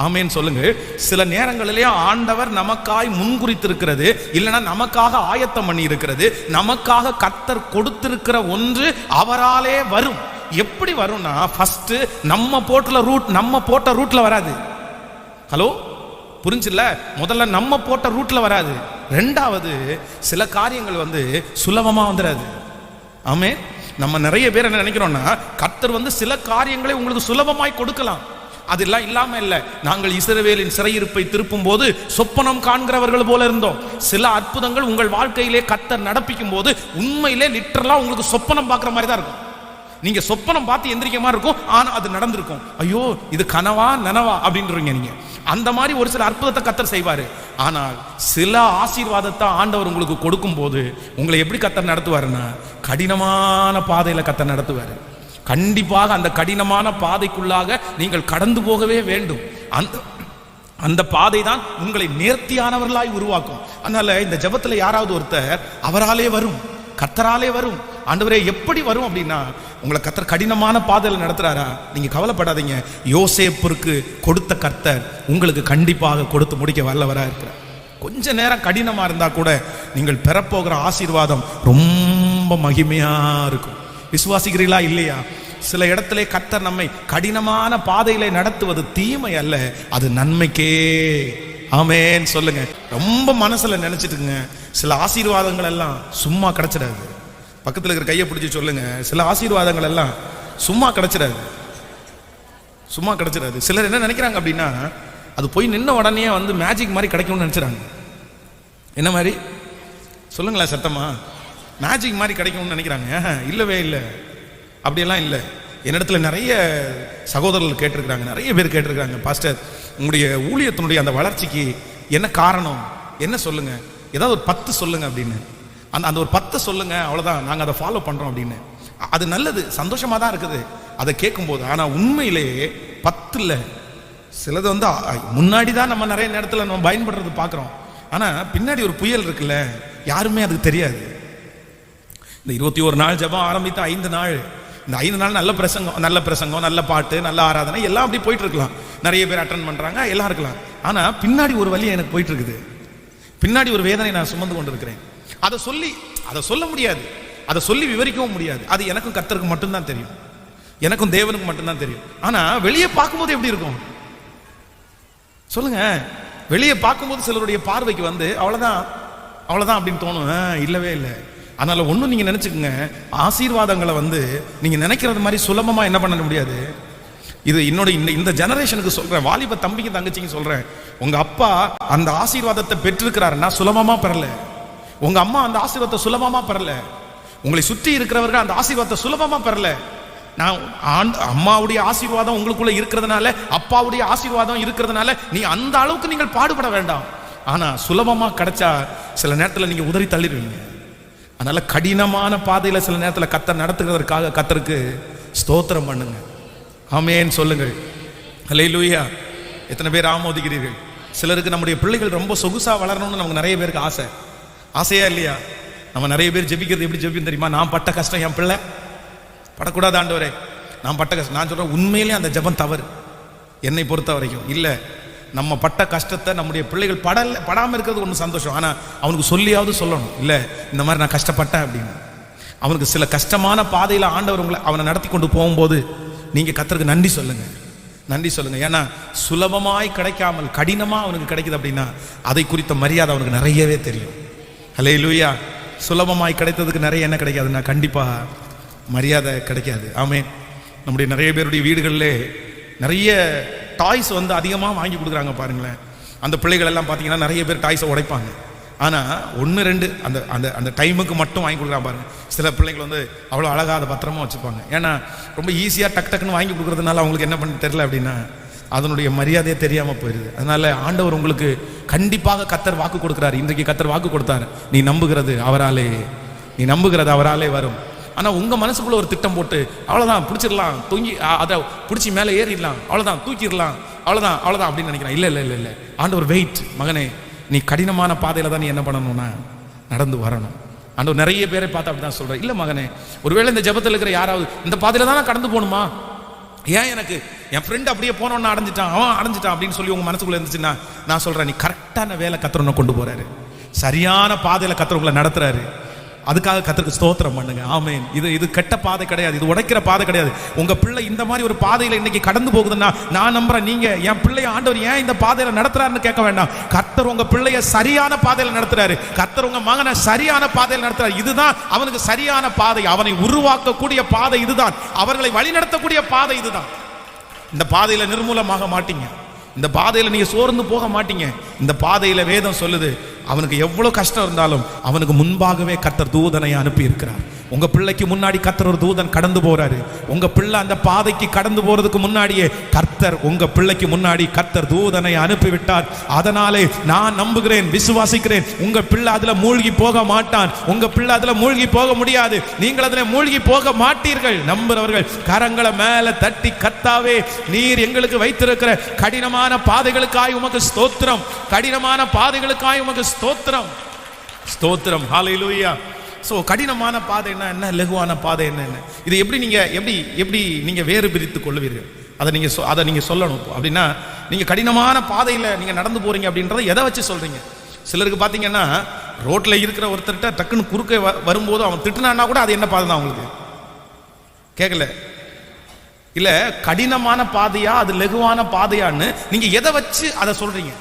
ஆமேன் சொல்லுங்க. சில நேரங்களிலே ஆண்டவர் நமக்காய் முன்குறித்திருக்கிறது, இல்லைன்னா நமக்காக ஆயத்தம் பண்ணி இருக்கிறது, நமக்காக கர்த்தர் கொடுத்திருக்கிற ஒன்று அவராலே வரும். எப்படி வரும்னா, ஃபர்ஸ்ட் நம்ம போட்ட ரூட்ல வராது. ஹலோ புரிஞ்சுல? முதல்ல நம்ம போட்ட ரூட்ல வராது. ரெண்டாவது சில காரியங்கள் சுலபமா வந்துடாது. ஆமே, நம்ம நிறைய பேர் என்ன நினைக்கிறோம்னா, கர்த்தர் சில காரியங்களை உங்களுக்கு சுலபமாய் கொடுக்கலாம். அதெல்லாம் இல்லாம இல்ல. நாங்கள் இஸ்ரவேலின் சிறையிருப்பை திருப்பும் போது சொப்பனம் காண்கிறவர்கள் போல இருந்தோம். சில அற்புதங்கள் உங்கள் வாழ்க்கையிலே கர்த்தர் நடப்பிக்கும் போது உண்மையிலே லிட்டரலா உங்களுக்கு சொப்பனம் பார்க்குற மாதிரி தான் இருக்கும். நீங்க சொப்பனம் பார்த்து எந்திரிக்க மாதிரி இருக்கும், ஆனா அது நடந்திருக்கும். ஐயோ இது கனவா நனவா அப்படின்றீங்க நீங்க. அந்த மாதிரி ஒரு சில அற்புதத்தை கர்த்தர் செய்வாரு. ஆனால் சில ஆசீர்வாதத்தை ஆண்டவர் உங்களுக்கு கொடுக்கும் போது உங்களை எப்படி கர்த்தர் நடத்துவாருன்னா, கடினமான பாதையில கர்த்தர் நடத்துவாரு. கண்டிப்பாக அந்த கடினமான பாதைக்குள்ளாக நீங்கள் கடந்து போகவே வேண்டும். அந்த பாதை தான் உங்களை நேர்த்தியானவர்களாய் உருவாக்கும். அதனால இந்த ஜெபத்தில் யாராவது ஒருத்தர் அவராலே வரும், கர்த்தராலே வரும். ஆண்டவரே எப்படி வரும் அப்படின்னா, உங்களை கர்த்தர் கடினமான பாதையில் நடத்துறாரா, நீங்க கவலைப்படாதீங்க. யோசேப்புக்கு கொடுத்த கர்த்தர் உங்களுக்கு கண்டிப்பாக கொடுத்து முடிக்க வல்லவரா இருக்கிறார். கொஞ்ச நேரம் கடினமா இருந்தா கூட நீங்கள் பெறப்போகிற ஆசீர்வாதம் ரொம்ப மகிமையா இருக்கும். விசுவாசிக்கிறீங்களா இல்லையா? சில இடத்திலே கர்த்தர் நம்மை கடினமான பாதையிலே நடத்துவது தீமை அல்ல, அது நன்மைக்கே. ஆமேன் சொல்லுங்க. ரொம்ப மனசுல நினைச்சிட்டுங்க, சில ஆசீர்வாதங்கள் எல்லாம் சும்மா கிடைச்சிடாது. பக்கத்தில் இருக்கிற கையை பிடிச்சி சொல்லுங்க, சில ஆசீர்வாதங்கள் எல்லாம் சும்மா கிடைச்சிடாது, சும்மா கிடைச்சிடாது. சிலர் என்ன நினைக்கிறாங்க அப்படின்னா, அது போய் நின்ன உடனே மேஜிக் மாதிரி கிடைக்கும்னு நினைச்சிடாங்க. என்ன மாதிரி சொல்லுங்களேன் சத்தமா? மேஜிக் மாதிரி கிடைக்கும்னு நினைக்கிறாங்க. இல்லவே இல்லை, அப்படியெல்லாம் இல்லை. என்னிடத்துல நிறைய சகோதரர்கள் கேட்டிருக்கிறாங்க, நிறைய பேர் கேட்டிருக்கிறாங்க, பாஸ்டர் உங்களுடைய ஊழியத்தினுடைய அந்த வளர்ச்சிக்கு என்ன காரணம், என்ன சொல்லுங்க, ஏதாவது ஒரு 10 சொல்லுங்க அப்படின்னு. அந்த ஒரு 10 சொல்லுங்க, அவ்வளோதான், நாங்கள் அதை ஃபாலோ பண்ணுறோம் அப்படின்னு. அது நல்லது, சந்தோஷமாக தான் இருக்குது அதை கேட்கும்போது. ஆனால் உண்மையிலேயே 10 இல்லை. சிலது முன்னாடி தான் நம்ம நிறைய நேரத்தில் நம்ம பயன்படுறது பார்க்குறோம். ஆனால் பின்னாடி ஒரு புயல் இருக்குல்ல, யாருமே அதுக்கு தெரியாது. இந்த 21 நாள் ஜெபம் ஆரம்பித்த 5 நாள் இந்த 5 நாள் நல்ல பிரசங்கம், நல்ல பாட்டு, நல்ல ஆராதனை எல்லாம் அப்படி போயிட்டு இருக்கலாம். நிறைய பேர் அட்டன் பண்றாங்க, எல்லாம் இருக்கலாம். ஆனா பின்னாடி ஒரு வலி எனக்கு போயிட்டு இருக்குது. பின்னாடி ஒரு வேதனை நான் சுமந்து கொண்டு இருக்கிறேன். அதை சொல்ல முடியாது, அதை சொல்லி விவரிக்கவும் முடியாது. அது எனக்கும் கர்த்தருக்கு மட்டும்தான் தெரியும், எனக்கும் தேவனுக்கு மட்டும்தான் தெரியும். ஆனா வெளியே பார்க்கும்போது எப்படி இருக்கும் சொல்லுங்க? வெளியே பார்க்கும்போது சிலருடைய பார்வைக்கு வந்து அவ்வளவுதான் அப்படின்னு தோணும். இல்லவே இல்லை. அதனால ஒன்றும் நீங்க நினைச்சுக்கோங்க, ஆசீர்வாதங்களை வந்து நீங்க நினைக்கிறது மாதிரி சுலபமா என்ன பண்ண முடியாது. இது என்னோட இந்த ஜெனரேஷனுக்கு சொல்றேன், வாலிப தம்பிக்கு தங்கச்சிங்க சொல்றேன். உங்க அப்பா அந்த ஆசீர்வாதத்தை பெற்றிருக்கிறாருன்னா சுலபமா பெறல. உங்க அம்மா அந்த ஆசீர்வாதத்தை சுலபமா பெறல. உங்களை சுற்றி இருக்கிறவர்கள் அந்த ஆசீர்வாதத்தை சுலபமா பெறல. நான் அம்மாவுடைய ஆசீர்வாதம் உங்களுக்குள்ள இருக்கிறதுனால, அப்பாவுடைய ஆசீர்வாதம் இருக்கிறதுனால நீ அந்த அளவுக்கு நீங்கள் பாடுபட வேண்டாம். ஆனா சுலபமா கிடைச்சா சில நேரத்தில் நீங்க உதறி தள்ளிடுவீங்க. அதனால கடினமான பாதையில சில நேரத்தில் கர்த்தர் நடத்துகிறதற்காக கர்த்தருக்கு ஸ்தோத்திரம் பண்ணுங்க. ஆமென் சொல்லுங்கள். அல்லேலூயா. எத்தனை பேர் ஆமோதிக்கிறீர்கள்? சிலருக்கு நம்முடைய பிள்ளைகள் ரொம்ப சொகுசா வளரணும்னு நமக்கு நிறைய பேருக்கு ஆசையா இல்லையா? நம்ம நிறைய பேர் ஜெபிக்கிறது எப்படி ஜெபிக்கும் தெரியுமா? நான் பட்ட கஷ்டம் என் பிள்ளை படக்கூடாது ஆண்டவரே, நான் பட்ட கஷ்டம். நான் சொல்றேன், உண்மையிலே அந்த ஜெபம் தவறு என்னை பொறுத்த வரைக்கும். இல்லை, நம்ம பட்ட கஷ்டத்தை நம்முடைய பிள்ளைகள் படாமல் இருக்கிறது ஒன்று சந்தோஷம். ஆனால் அவனுக்கு சொல்லியாவது சொல்லணும், இல்லை இந்த மாதிரி நான் கஷ்டப்பட்டேன் அப்படின்னு. அவனுக்கு சில கஷ்டமான பாதையில் ஆண்டவர் அவனை நடத்தி கொண்டு போகும்போது நீங்கள் கர்த்தருக்கு நன்றி சொல்லுங்க. ஏன்னா சுலபமாய் கிடைக்காமல் கடினமாக அவனுக்கு கிடைக்குது அப்படின்னா அதை குறித்த மரியாதை அவனுக்கு நிறையவே தெரியும். அல்லேலூயா. சுலபமாய் கிடைத்ததுக்கு நிறைய என்ன கிடைக்காதுன்னா கண்டிப்பாக மரியாதை கிடைக்காது. ஆமென். நம்முடைய நிறைய பேருடைய வீடுகளில் நிறைய டாய்ஸ் வந்து அதிகமாக வாங்கி கொடுக்குறாங்க பாருங்களேன். அந்த பிள்ளைகள் எல்லாம் பார்த்தீங்கன்னா நிறைய பேர் டாய்ஸை உடைப்பாங்க. ஆனால் 1-2 அந்த அந்த அந்த டைமுக்கு மட்டும் வாங்கி கொடுக்குறாங்க பாருங்க. சில பிள்ளைகள் வந்து அவ்வளோ அழகாக அதை பத்திரமா வச்சுப்பாங்க. ஏன்னா ரொம்ப ஈஸியாக டக்குன்னு வாங்கி கொடுக்குறதுனால அவங்களுக்கு என்ன பண்ண தெரியல அப்படின்னா அதனுடைய மரியாதையே தெரியாமல் போயிடுது. அதனால ஆண்டவர் உங்களுக்கு கண்டிப்பாக கர்த்தர் வாக்கு கொடுக்குறாரு. இன்றைக்கு கர்த்தர் வாக்கு கொடுத்தாரு, நீ நம்புகிறது அவராலே வரும். ஆனால் உங்கள் மனசுக்குள்ள ஒரு திட்டம் போட்டு அவ்வளோதான் பிடிச்சிடலாம், தூங்கி அதை பிடிச்சி மேலே ஏறிடலாம், அவ்வளோதான் தூக்கிடலாம், அவ்வளோதான் அப்படின்னு நினைக்கிறேன். இல்லை. ஆண்டவர் வெயிட், மகனே நீ கடினமான பாதையில் தான் நீ என்ன பண்ணணும்னா நடந்து வரணும். ஆண்டவர் நிறைய பேரை பார்த்து அப்படி தான் சொல்கிறேன். இல்லை மகனே, ஒருவேளை இந்த ஜெபத்தில் இருக்கிற யாராவது இந்த பாதையில் தான் நான் கடந்து போகணுமா, ஏன் எனக்கு என் ஃப்ரெண்டு அப்படியே போனோன்னு அடைஞ்சிட்டான் அப்படின்னு சொல்லி உங்கள் மனசுக்குள்ளே இருந்துச்சுன்னா நான் சொல்கிறேன், நீ கரெக்டான வேலை கர்த்தர் கொண்டு போகிறாரு, சரியான பாதையில் கர்த்தர் உங்களை நடத்துறாரு. அதுக்காக கர்த்தருக்கு ஸ்தோத்திரம் பண்ணுங்க. ஆமென். இது கெட்ட பாதை கிடையாது, இது உடைக்கிற பாதை கிடையாது. உங்க பிள்ளை இந்த மாதிரி ஒரு பாதையில இன்னைக்கு கடந்து போகுதுன்னா நான் நம்புறேன், நீங்க என் பிள்ளைய ஆண்டவர் ஏன் இந்த பாதையில நடத்துறாருன்னு கேட்க வேண்டாம். கர்த்தர் உங்க பிள்ளைய சரியான பாதையில நடத்துறாரு. கர்த்தர் உங்க மகனை சரியான பாதையில நடத்துறாரு. இதுதான் அவனுக்கு சரியான பாதை. அவனை உருவாக்கக்கூடிய பாதை இதுதான். அவர்களை வழி நடத்தக்கூடிய பாதை இதுதான். இந்த பாதையில நிர்மூலமாக மாட்டீங்க. இந்த பாதையில நீங்க சோர்ந்து போக மாட்டீங்க. இந்த பாதையில வேதம் சொல்லுது, அவனுக்கு எவ்வளவு கஷ்டம் இருந்தாலும் அவனுக்கு முன்பாகவே கர்த்தர் தூதனை அனுப்பி இருக்கிறார். உங்க பிள்ளைக்கு முன்னாடி கர்த்தர் ஒரு தூதன் கடந்து போறாரு. உங்க பிள்ளை அந்த பாதைக்கு கடந்து போறதுக்கு முன்னாடியே கர்த்தர் உங்க பிள்ளைக்கு முன்னாடி கர்த்தர் தூதனை அனுப்பிவிட்டார். அதனாலே நான் நம்புகிறேன், விசுவாசிக்கிறேன், உங்க பிள்ளை அதுல மூழ்கி போக மாட்டான். உங்க பிள்ளை அதுல மூழ்கி போக முடியாது. நீங்கள் அதுல மூழ்கி போக மாட்டீர்கள். நம்புறவர்கள் கரங்களை மேல தட்டி, கர்த்தாவே நீர் எங்களுக்கு வைத்திருக்கிற கடினமான பாதைகளுக்காய் உமக்கு ஸ்தோத்திரம், கடினமான பாதைகளுக்காய் உமக்கு ஸ்தோத்திரம். ஹல்லேலூயா. ஸோ கடினமான பாதை என்ன, லகுவான பாதை என்ன, இதை எப்படி நீங்க வேறு பிரித்து கொள்வீர்கள்? அதை நீங்க சொல்லணும். அப்படின்னா நீங்க கடினமான பாதையில நீங்க நடந்து போறீங்க அப்படின்றத எதை வச்சு சொல்றீங்க? சிலருக்கு பாத்தீங்கன்னா ரோட்ல இருக்கிற ஒருத்தர்கிட்ட டக்குன்னு குறுக்க வரும்போது அவன் திட்டுனான்னா கூட அது என்ன பாதை தான் அவங்களுக்கு கேட்கல. இல்ல கடினமான பாதையா அது லகுவான பாதையான்னு நீங்க எதை வச்சு அதை சொல்றீங்க?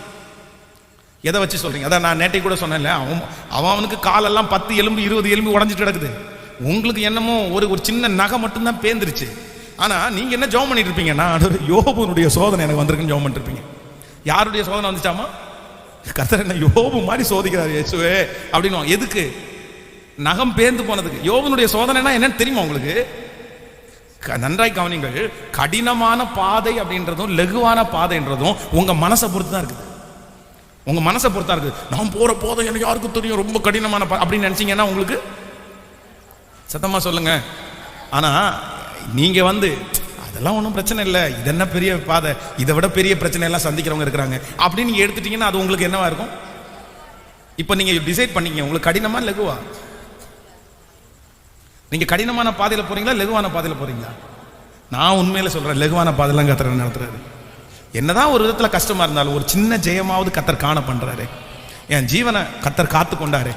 அதான் நான் நேற்றை கூட சொன்னேன்ல, அவனுக்கு காலெல்லாம் 10 எலும்பு 20 எலும்பு உடஞ்சிட்டு கிடக்குது. உங்களுக்கு என்னமோ ஒரு சின்ன நகை மட்டும்தான் பேந்துருச்சு. ஆனா நீங்க என்ன ஜெபம் பண்ணிட்டு இருப்பீங்கன்னா, யோபுனுடைய சோதனை எனக்கு வந்திருக்குன்னு ஜெபம் பண்ணிட்டு இருப்பீங்க. யாருடைய சோதனை வந்துச்சாமா? கர்த்தர் என்ன யோபு மாதிரி சோதிக்கிறார் இயேசுவே அப்படின்னு. எதுக்கு? நகம் பேந்து போனதுக்கு. யோபுனுடைய சோதனைனா என்னன்னு தெரியுமா உங்களுக்கு? நன்றாய் கவனிங்கள். கடினமான பாதை அப்படின்றதும் லகுவான பாதைன்றதும் உங்க மனசை பொறுத்து தான் இருக்குது. உங்க மனசை பொறுத்தா இருக்கு. நான் போற போதும் எனக்கு யாருக்கும் தெரியும் ரொம்ப கடினமான அப்படின்னு நினைச்சீங்கன்னா உங்களுக்கு சத்தமா சொல்லுங்க. ஆனா நீங்க அதெல்லாம் ஒன்றும் பிரச்சனை இல்லை, இது என்ன பெரிய பாதை, இதை விட பெரிய பிரச்சனை எல்லாம் சந்திக்கிறவங்க இருக்கிறாங்க அப்படின்னு நீங்க எடுத்துட்டீங்கன்னா அது உங்களுக்கு என்னவா இருக்கும்? இப்ப நீங்க டிசைட் பண்ணீங்க உங்களுக்கு கடினமா லகுவா. நீங்க கடினமான பாதையில போறீங்களா, லெகுவான பாதையில போறீங்களா? நான் உண்மையில சொல்றேன், லெகுவான பாதையெல்லாம் கர்த்தர் நடத்துறாரு. என்னதான் ஒரு விதத்துல கஷ்டமா இருந்தாலும் ஒரு சின்ன ஜெயமாவது கர்த்தர் காண பண்றாரு. என் ஜீவனை கர்த்தர் காத்து கொண்டாரு.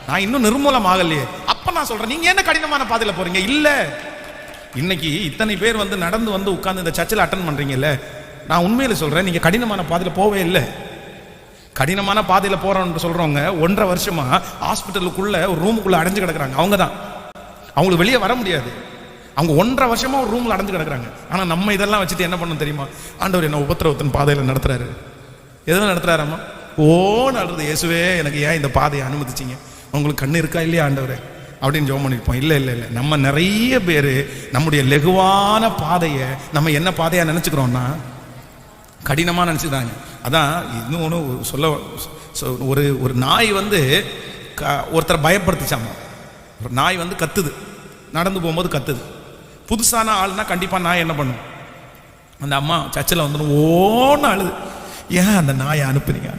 நான் இன்னும் நிர்மூலம் ஆகலையே. அப்ப நான் சொல்றேன், நீங்க என்ன கடினமான பாதையில போறீங்க? இல்ல, இன்னைக்கு இத்தனை பேர் வந்து நடந்து வந்து உட்கார்ந்து இந்த சர்ச்சில் அட்டன் பண்றீங்கல்ல, நான் உண்மையில சொல்றேன், நீங்க கடினமான பாதையில போவே இல்லை. கடினமான பாதையில போறோம்னு சொல்றவங்க 1.5 வருஷமா ஹாஸ்பிட்டலுக்குள்ள ஒரு ரூமுக்குள்ள அடைஞ்சு கிடக்குறாங்க. அவங்க தான், அவங்களுக்கு வெளியே வர முடியாது. அவங்க 1.5 வருஷமா ஒரு ரூம்ல அடைஞ்சு கிடக்குறாங்க. ஆனா நம்ம இதெல்லாம் வச்சுட்டு என்ன பண்ணணும் தெரியுமா? ஆண்டவர் என்ன உபத்திரவத்தின் பாதையில நடத்துறாரு. எதுவும் நடத்துறாராமா? நடத்துது. இயேசுவே, எனக்கு ஏன் இந்த பாதையை அனுமதிச்சிங்க? உங்களுக்கு கண்ணு இருக்கா இல்லையா ஆண்டவரே அப்படின்னு ஜெபம் பண்ணிருப்போம். இல்லை இல்லை இல்லை, நம்ம நிறைய பேர் நம்முடைய லெகுவான பாதையை நம்ம என்ன பாதையா நினைச்சுக்கிறோம்னா கடினமா நினைச்சுக்கிறாங்க. அதான் இன்னொன்று சொல்ல, ஒரு நாய் வந்து ஒருத்தரை பயப்படுத்திச்சாமா. ஒரு நாய் வந்து கத்துது, நடந்து போகும்போது கத்துது. புதுசான ஆள்னா கண்டிப்பா நாய் என்ன பண்ணும்? அந்த அம்மா சர்ச்சில் வந்து ஓன்னு அழுது, ஏன் அந்த நாயை அனுப்புறீங்க?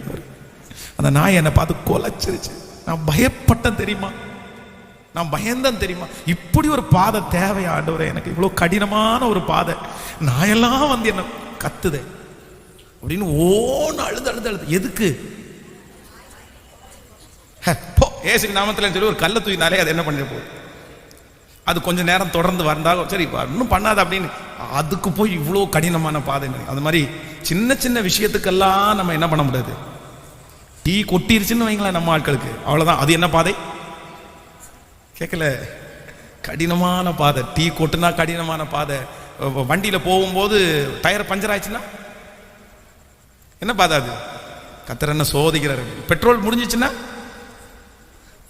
அந்த நாயை என்னை பார்த்து கொலைச்சிருச்சு. நான் பயப்பட்டேன் தெரியுமா, நான் பயந்தேன் தெரியுமா. இப்படி ஒரு பாதை தேவையா ஆண்டவரே? எனக்கு இவ்வளவு கடினமான ஒரு பாதை, நாயெல்லாம் வந்து என்ன கத்துதே அப்படின்னு ஓன்னு அழுது அழுது அழுது. எதுக்கு? ஏசுக்கு நாமத்தில் சொல்லி ஒரு கல்லை தூக்கினாலே அது என்ன பண்ணிட போகுது? அது கொஞ்ச நேரம் தொடர்ந்து வந்தாலும் சரி, இன்னும் பண்ணாது அப்படின்னு. அதுக்கு போய் இவ்வளோ கடினமான பாதை. அது மாதிரி சின்ன சின்ன விஷயத்துக்கெல்லாம் நம்ம என்ன பண்ண முடியாது. டீ கொட்டிருச்சுன்னு வைங்களேன் நம்ம ஆட்களுக்கு, அவ்வளோதான். அது என்ன பாதை? கேட்கல, கடினமான பாதை. டீ கொட்டுனா கடினமான பாதை. வண்டியில் போகும்போது டயர் பஞ்சர் ஆயிடுச்சுன்னா என்ன பாதை அது? கர்த்தர் என்ன சோதிக்கிறாரு. பெட்ரோல் முடிஞ்சிச்சுன்னா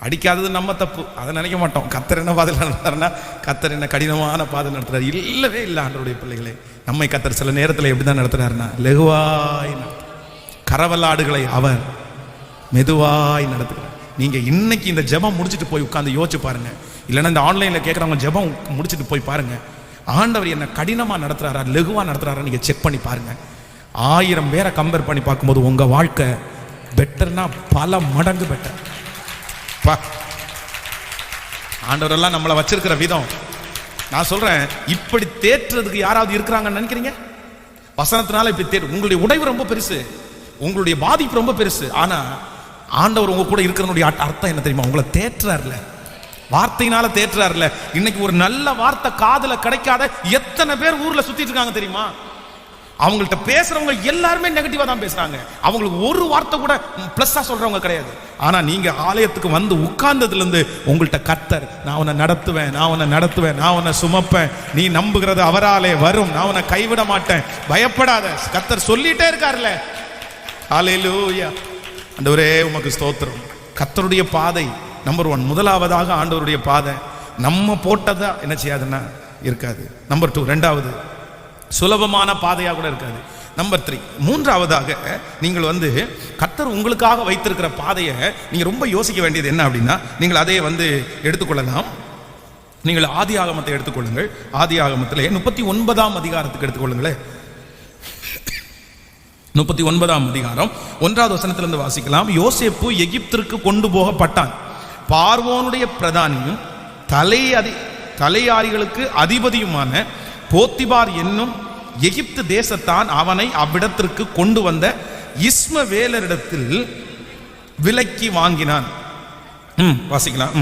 அடிக்காதது நம்ம தப்பு, அதை நினைக்க மாட்டோம். கர்த்தர் என்ன பாதை நடத்துறாருன்னா, கர்த்தர் என்ன கடினமான பாதை நடத்துறாரு? இல்லவே இல்லை ஆண்டவருடைய பிள்ளைகளே. நம்மை கர்த்தர் சில நேரத்தில் எப்படிதான் நடத்துறாருன்னா, லெகுவாய் கரவலாடுகளை அவர் மெதுவாய் நடத்துகிறார். நீங்க இன்னைக்கு இந்த ஜெபம் முடிச்சுட்டு போய் உட்கார்ந்து யோசிச்சு பாருங்க, இல்லைன்னா இந்த ஆன்லைன்ல கேட்கறவங்க ஜெபம் முடிச்சுட்டு போய் பாருங்க, ஆண்டவர் என்ன கடினமா நடத்துறாரா லெகுவா நடத்துறாரா நீங்க செக் பண்ணி பாருங்க. 1000 பேரை கம்பேர் பண்ணி பார்க்கும்போது உங்க வாழ்க்கை பெட்டர்னா பல மடங்கு பெட்டர். ஆண்டவர் எல்லாம் நம்மளை வச்சிருக்கிற விதம், நான் சொல்றேன், இப்படி தேற்றுறதுக்கு யாராவது இருக்கிறாங்கன்னு நினைக்கிறீங்க? வசனத்தினால இப்படி தேற்று. உங்களுடைய உடைவு ரொம்ப பெருசு, உங்களுடைய பாதிப்பு ரொம்ப பெருசு. ஆனா ஆண்டவர் உங்க கூட இருக்கிறனுடைய அர்த்தம் என்ன தெரியுமா? உங்களை தேற்றுறாருல, வார்த்தையினால தேற்றுறாருல. இன்னைக்கு ஒரு நல்ல வார்த்தை காதுல கிடைக்காத எத்தனை பேர் ஊர்ல சுத்திட்டு இருக்காங்க தெரியுமா? அவங்கள்ட்ட பேசுறவங்க எல்லாருமே நெகட்டிவா தான் பேசுறாங்க. அவங்களுக்கு ஒரு வார்த்தை கூட பிளஸ்ஸா சொல்றவங்க கிடையாது. ஆனா நீங்க ஆலயத்துக்கு வந்து உட்கார்ந்ததுல இருந்து உங்கள்ட்ட கர்த்தர், நான் உன்னை நடத்துவேன், நான் உன்னை நடத்துவேன், நான் உன்னை சுமப்பேன், நீ நம்புகிறது அவராலே வரும், நான் உன்னை கைவிட மாட்டேன், பயப்படாத, கர்த்தர் சொல்லிட்டே இருக்காருல்ல. ஹல்லேலூயா. ஆண்டவரே உமக்கு ஸ்தோத்திரம். கர்த்தருடைய பாதை நம்பர் 1. முதலாவதாக ஆண்டவருடைய பாதை நம்ம போட்டதா என்ன செய்யாதுன்னா இருக்காது. நம்பர் 2, ரெண்டாவது சுலபமான பாதையாக கூட இருக்காது. நம்பர் 3, மூன்றாவதாக நீங்கள் வந்து கர்த்தர் உங்களுக்காக வைத்திருக்கிற பாதையை நீங்க ரொம்ப யோசிக்க வேண்டியது என்ன அப்படின்னா, நீங்கள் அதை வந்து எடுத்துக்கொள்ளலாம். நீங்கள் ஆதியாகமத்தை எடுத்துக்கொள்ளுங்கள். ஆதியாகமத்திலே 39ஆம் அதிகாரத்துக்கு எடுத்துக்கொள்ளுங்களேன். 39ஆம் அதிகாரம் 1வது வசனத்திலிருந்து வாசிக்கலாம். யோசேப்பு எகிப்திற்கு கொண்டு போகப்பட்டான். பார்வோனுடைய பிரதானியும் தலையாரிகளுக்கு அதிபதியுமான போத்திபார் என்னும் எகிப்து தேசத்தான் அவனை அவ்விடத்திற்கு கொண்டு வந்த இஸ்மவேலரிடத்தில் விலைக்கு வாங்கினான். வாசிக்கலாம்.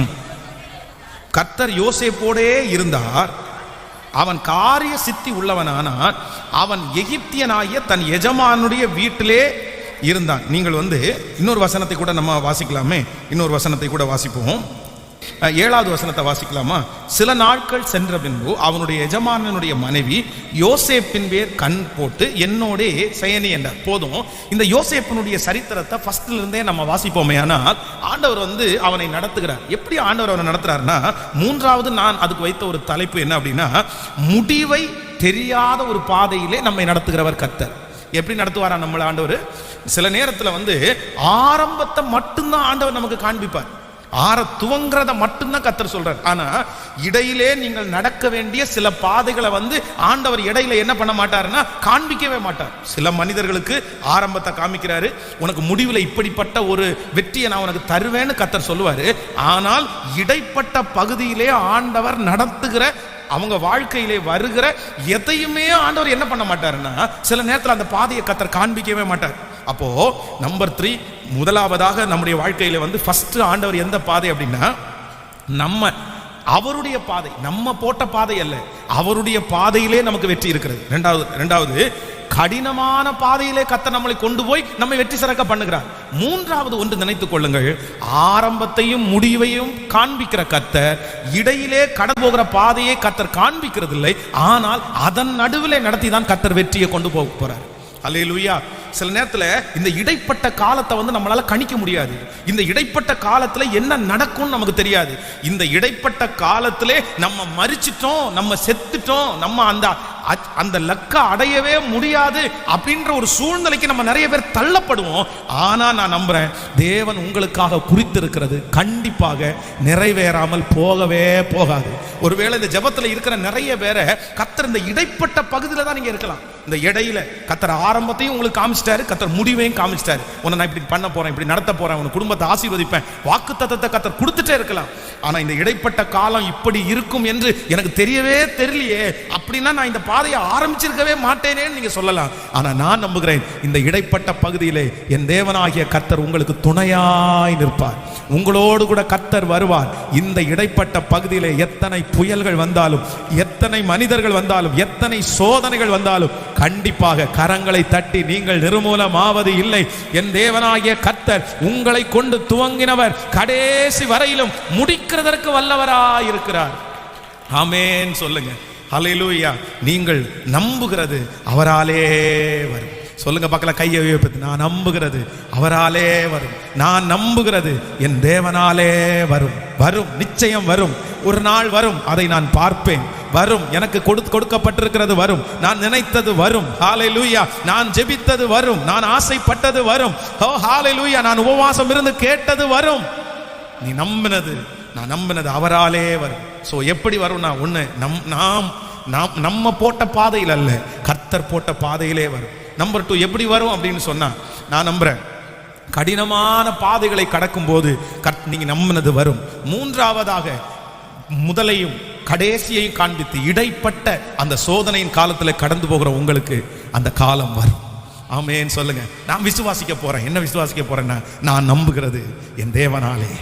கர்த்தர் யோசேப்போடே இருந்தார், அவன் காரிய சித்தி உள்ளவனானான், அவன் எகிப்தியனாகிய தன் எஜமானுடைய வீட்டிலே இருந்தான். நீங்கள் வந்து இன்னொரு வசனத்தை கூட நம்ம வாசிக்கலாமே, இன்னொரு வசனத்தை கூட வாசிப்போம். 7வது வசனத்தை வாசிக்கலாமா? சில நாட்கள் சென்ற பின்பு அவனுடைய எஜமானனுடைய மனைவி யோசேப்பின் பேர் கண் போட்டு என்னோட செயனி என்றார். போதும், இந்த யோசேப்பினுடைய சரித்திரத்தை ஃபர்ஸ்ட்ல இருந்தே நம்ம வாசிப்போமே. ஆனால் ஆண்டவர் வந்து அவனை நடத்துகிறார். எப்படி ஆண்டவர் அவனை நடத்துறாருன்னா, 3வது நான் அதுக்கு வைத்த ஒரு தலைப்பு என்ன அப்படின்னா, முடிவை தெரியாத ஒரு பாதையிலே நம்மை நடத்துகிறவர் கர்த்தர். எப்படி நடத்துவாரா நம்மள ஆண்டவர்? சில நேரத்தில் வந்து ஆரம்பத்தை மட்டும்தான் ஆண்டவர் நமக்கு காண்பிப்பார். ஆற துவங்குறத மட்டும்தான் கர்த்தர் சொல்றார். ஆனா இடையிலே நீங்கள் நடக்க வேண்டிய சில பாதைகளை ஆண்டவர் இடையில என்ன பண்ண மாட்டாருன்னா காண்பிக்கவே மாட்டார். சில மனிதர்களுக்கு ஆரம்பத்தை காமிக்கிறாரு, உனக்கு முடிவில் இப்படிப்பட்ட ஒரு வெற்றியை நான் உனக்கு தருவேன்னு கர்த்தர் சொல்லுவாரு. ஆனால் இடைப்பட்ட பகுதியிலே ஆண்டவர் நடத்துகிற அவங்க வாழ்க்கையிலே வருகிற எதையுமே ஆண்டவர் என்ன பண்ண மாட்டாருன்னா சில நேரத்தில் அந்த பாதையை கர்த்தர் காண்பிக்கவே மாட்டார். அப்போ நம்பர் 3, முதலாவதாக நம்முடைய வாழ்க்கையில ஃபர்ஸ்ட் ஆண்டவர் எந்த பாதை அப்படின்னா நம்ம அவருடைய பாதை, நம்ம போட்ட பாதை அல்ல, அவருடைய பாதையிலே நமக்கு வெற்றி இருக்கிறது. இரண்டாவது கடினமான பாதையிலே கர்த்தர் நம்மளை கொண்டு போய் நம்மை வெற்றி சிறக்க பண்ணுகிறார். மூன்றாவது ஒன்று நினைத்துக் கொள்ளுங்கள், ஆரம்பத்தையும் முடிவையும் காண்பிக்கிற கர்த்தர் இடையிலே கடந்து போகிற பாதையை கர்த்தர் காண்பிக்கிறது இல்லை, ஆனால் அதன் நடுவிலே நடத்தி தான் கர்த்தர் வெற்றியை கொண்டு போக போறார். அல்லேலூயா. சில நேரத்துல இந்த இடைப்பட்ட காலத்தை நம்மளால கணிக்க முடியாது. இந்த இடைப்பட்ட காலத்துல என்ன நடக்கும்னு நமக்கு தெரியாது. இந்த இடைப்பட்ட காலத்திலே நம்ம மரிச்சிட்டோம், நம்ம செத்துட்டோம், நம்ம அந்த லக்க அடையவே முடியாது அப்படின்ற ஒரு சூழ்நிலைக்கு நம்ம நிறைய பேர் தள்ளப்படுவோம். ஆனா நான் நம்புறேன், தேவன் உங்களுக்காக குறித்திருக்கிறது கண்டிப்பாக நிறைவேறாமல் போகவே போகாது. ஒருவேளை இந்த ஜெபத்துல இருக்கிற நிறைய பேரை கர்த்தர் இந்த இடைப்பட்ட பகுதியில தான் நீங்க இருக்கலாம். இந்த இடையில கர்த்தர் ஆரம்பத்தையும் உங்களுக்கு காமிச்சிட்டாரு, கர்த்தர் முடிவையும் காமிச்சிட்டாரு. உன்னை நான் இப்படி பண்ண போறேன், இப்படி நடத்த போறேன், உன் குடும்பத்தை ஆசீர்வதிப்பேன், வாக்குத்தத்தத்தை கர்த்தர் கொடுத்துட்டே இருக்கலாம். ஆனா இந்த இடைப்பட்ட காலம் இப்படி இருக்கும் என்று எனக்கு தெரியவே தெரியலையே, அப்படின்னா நான் இந்த பாதையை ஆரம்பிச்சிருக்கவே மாட்டேனேன்னு நீங்க சொல்லலாம். ஆனா நான் நம்புகிறேன், இந்த இடைப்பட்ட பகுதியிலே என் தேவனாகிய கர்த்தர் உங்களுக்கு துணையாய் நிற்பார். உங்களோடு கூட கர்த்தர் வருவார். இந்த இடைப்பட்ட பகுதியிலே எத்தனை புயல்கள் வந்தாலும், எத்தனை மனிதர்கள் வந்தாலும், எத்தனை சோதனைகள் வந்தாலும் கண்டிப்பாக கரங்களை தட்டி நீங்கள் நிர்மூலமாவது இல்லை. என் தேவனாகிய கர்த்தர் உங்களை கொண்டு துவங்கினவர் கடைசி வரையிலும் முடிக்கிறதற்கு வல்லவராய் இருக்கிறார். ஆமென் சொல்லுங்க. ஹல்லேலூயா. நீங்கள் நம்புகிறது அவராலே வரும். சொல்லுங்க பார்க்கலாம், கையை உயர்த்தி, நான் நம்புகிறது அவராலே வரும், நான் நம்புகிறது என் தேவனாலே வரும். வரும், நிச்சயம் வரும். ஒரு நாள் வரும், அதை நான் பார்ப்பேன். வரும், எனக்கு கொடுக்கப்பட்டிருக்கிறது வரும், நான் நினைத்தது வரும். ஹல்லேலூயா. நான் ஜெபித்தது வரும், நான் ஆசைப்பட்டது வரும். ஓ ஹல்லேலூயா. நான் உபவாசம் இருந்து கேட்டது வரும். நீ நம்பினது, நான் நம்பினது அவராலே வரும். சோ எப்படி வரும்னா, ஒண்ணு நம்ம போட்ட பாதையில் அல்ல, கர்த்தர் போட்ட பாதையிலே வரும். நம்பர் 2 எப்படி வரும் அப்படின்னு சொன்னா, நான் நம்புறேன் கடினமான பாதைகளை கடக்கும் போது நீங்க நம்பினது வரும். மூன்றாவதாக முதலையும் கடைசியையும் காண்பித்து இடைப்பட்ட அந்த சோதனையின் காலத்தில் கடந்து போகிற உங்களுக்கு அந்த காலம் வரும். ஆமென் சொல்லுங்க. நான் விசுவாசிக்க போறேன். என்ன விசுவாசிக்க போறேன்னா, நான் நம்புகிறது என் தேவனாலே.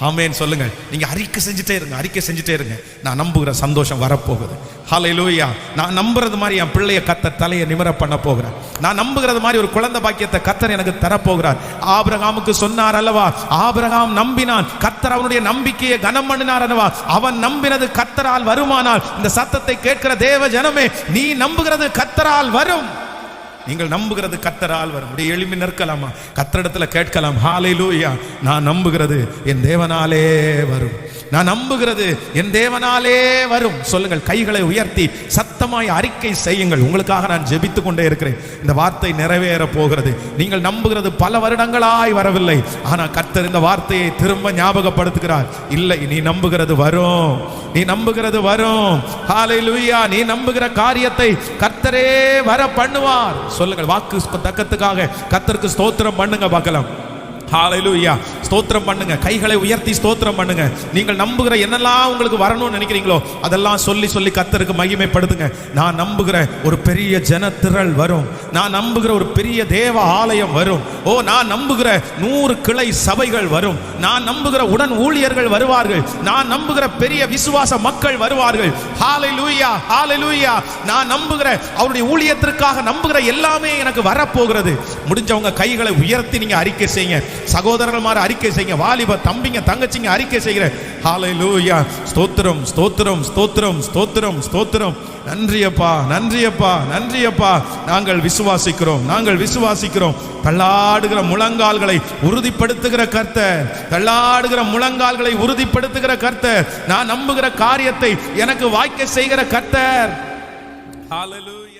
ஆமென் சொல்லுங்க. நீங்க அறிக்கை செஞ்சுட்டே இருங்க, அறிக்கை செஞ்சுட்டே இருங்க. நான் நம்புகிற சந்தோஷம் வரப்போகுது. ஹல்லேலூயா. நான் நம்புறது மாதிரி என் பிள்ளைய கர்த்தர் தலையை நிமிர பண்ண போகிறார். நான் நம்புகிறது மாதிரி ஒரு குழந்தை பாக்கியத்தை கர்த்தர் எனக்கு தரப்போகிறார். ஆபிரகாமுக்கு சொன்னார் அல்லவா, ஆபிரகாம் நம்பினான், கர்த்தர் அவனுடைய நம்பிக்கையை கனம் பண்ணினார் அல்லவா. அவன் நம்பினது கர்த்தரால் வருமானால், இந்த சத்தத்தை கேட்கிற தேவ ஜனமே, நீ நம்புகிறது கர்த்தரால் வரும். நீங்கள் நம்புகிறது கர்த்தரால் வரும். அப்படியே எழுப்பி நிற்கலாமா, கர்த்தரிடத்துல கேட்கலாம். ஹல்லேலூயா. நான் நம்புகிறது என் தேவனாலே வரும், நான் நம்புகிறது என் தேவனாலே வரும். சொல்லுங்கள், கைகளை உயர்த்தி சத்தமாய் அறிக்கை செய்யுங்கள். உங்களுக்காக நான் ஜெபித்துக் கொண்டே இருக்கிறேன். இந்த வார்த்தை நிறைவேற போகிறது. நீங்கள் நம்புகிறது பல வருடங்களாய் வரவில்லை, ஆனா கர்த்தர் இந்த வார்த்தையை திரும்ப ஞாபகப்படுத்துகிறார். இல்லை, நீ நம்புகிறது வரும், நீ நம்புகிறது வரும். ஹல்லேலூயா. நீ நம்புகிற காரியத்தை கர்த்தரே வர பண்ணுவார். சொல்லுங்கள், வாக்கு தக்கத்துக்காக கர்த்தருக்கு ஸ்தோத்திரம் பண்ணுங்க பார்க்கலாம். ஹல்லேலூயா. ஸ்தோத்திரம் பண்ணுங்க, கைகளை உயர்த்தி ஸ்தோத்திரம் பண்ணுங்க. நீங்கள் நம்புகிற என்னெல்லாம் உங்களுக்கு வரணும்னு நினைக்கிறீங்களோ அதெல்லாம் சொல்லி சொல்லி கர்த்தருக்கு மகிமைப்படுத்துங்க. நான் நம்புகிற ஒரு பெரிய ஜனத்திரள் வரும், நான் நம்புகிற ஒரு பெரிய தேவ ஆலயம் வரும். ஓ, நான் நம்புகிற 100 கிளை சபைகள் வரும், நான் நம்புகிற உடன் ஊழியர்கள் வருவார்கள், நான் நம்புகிற பெரிய விசுவாச மக்கள் வருவார்கள். ஹல்லேலூயா, ஹல்லேலூயா. நான் நம்புகிற அவருடைய ஊழியத்திற்காக நம்புகிற எல்லாமே எனக்கு வரப்போகிறது. முடிஞ்சவங்க கைகளை உயர்த்தி நீங்க அறிக்கை செய்யுங்க. சகோதரர்கள் மாதிரி அறிக்கை செய்யுங்க. வாலிப தம்பிங்க தங்கச்சிங்க அறிக்கை செய்கிற. ஹல்லேலூயா. ஸ்தோத்திரம், ஸ்தோத்திரம், ஸ்தோத்திரம், ஸ்தோத்திரம், ஸ்தோத்திரம். நன்றியப்பா, நன்றியப்பா, நன்றியப்பா. நாங்கள் விசுவாசிக்கிறோம், நாங்கள் விசுவாசிக்கிறோம். தள்ளாடுகிற முழங்கால்களை உறுதிப்படுத்துகிற கர்த்தர், தள்ளாடுகிற முழங்கால்களை உறுதிப்படுத்துகிற கர்த்தர், நான் நம்புகிற காரியத்தை எனக்கு வாய்க்க செய்கிற கர்த்தர். ஹல்லேலூயா.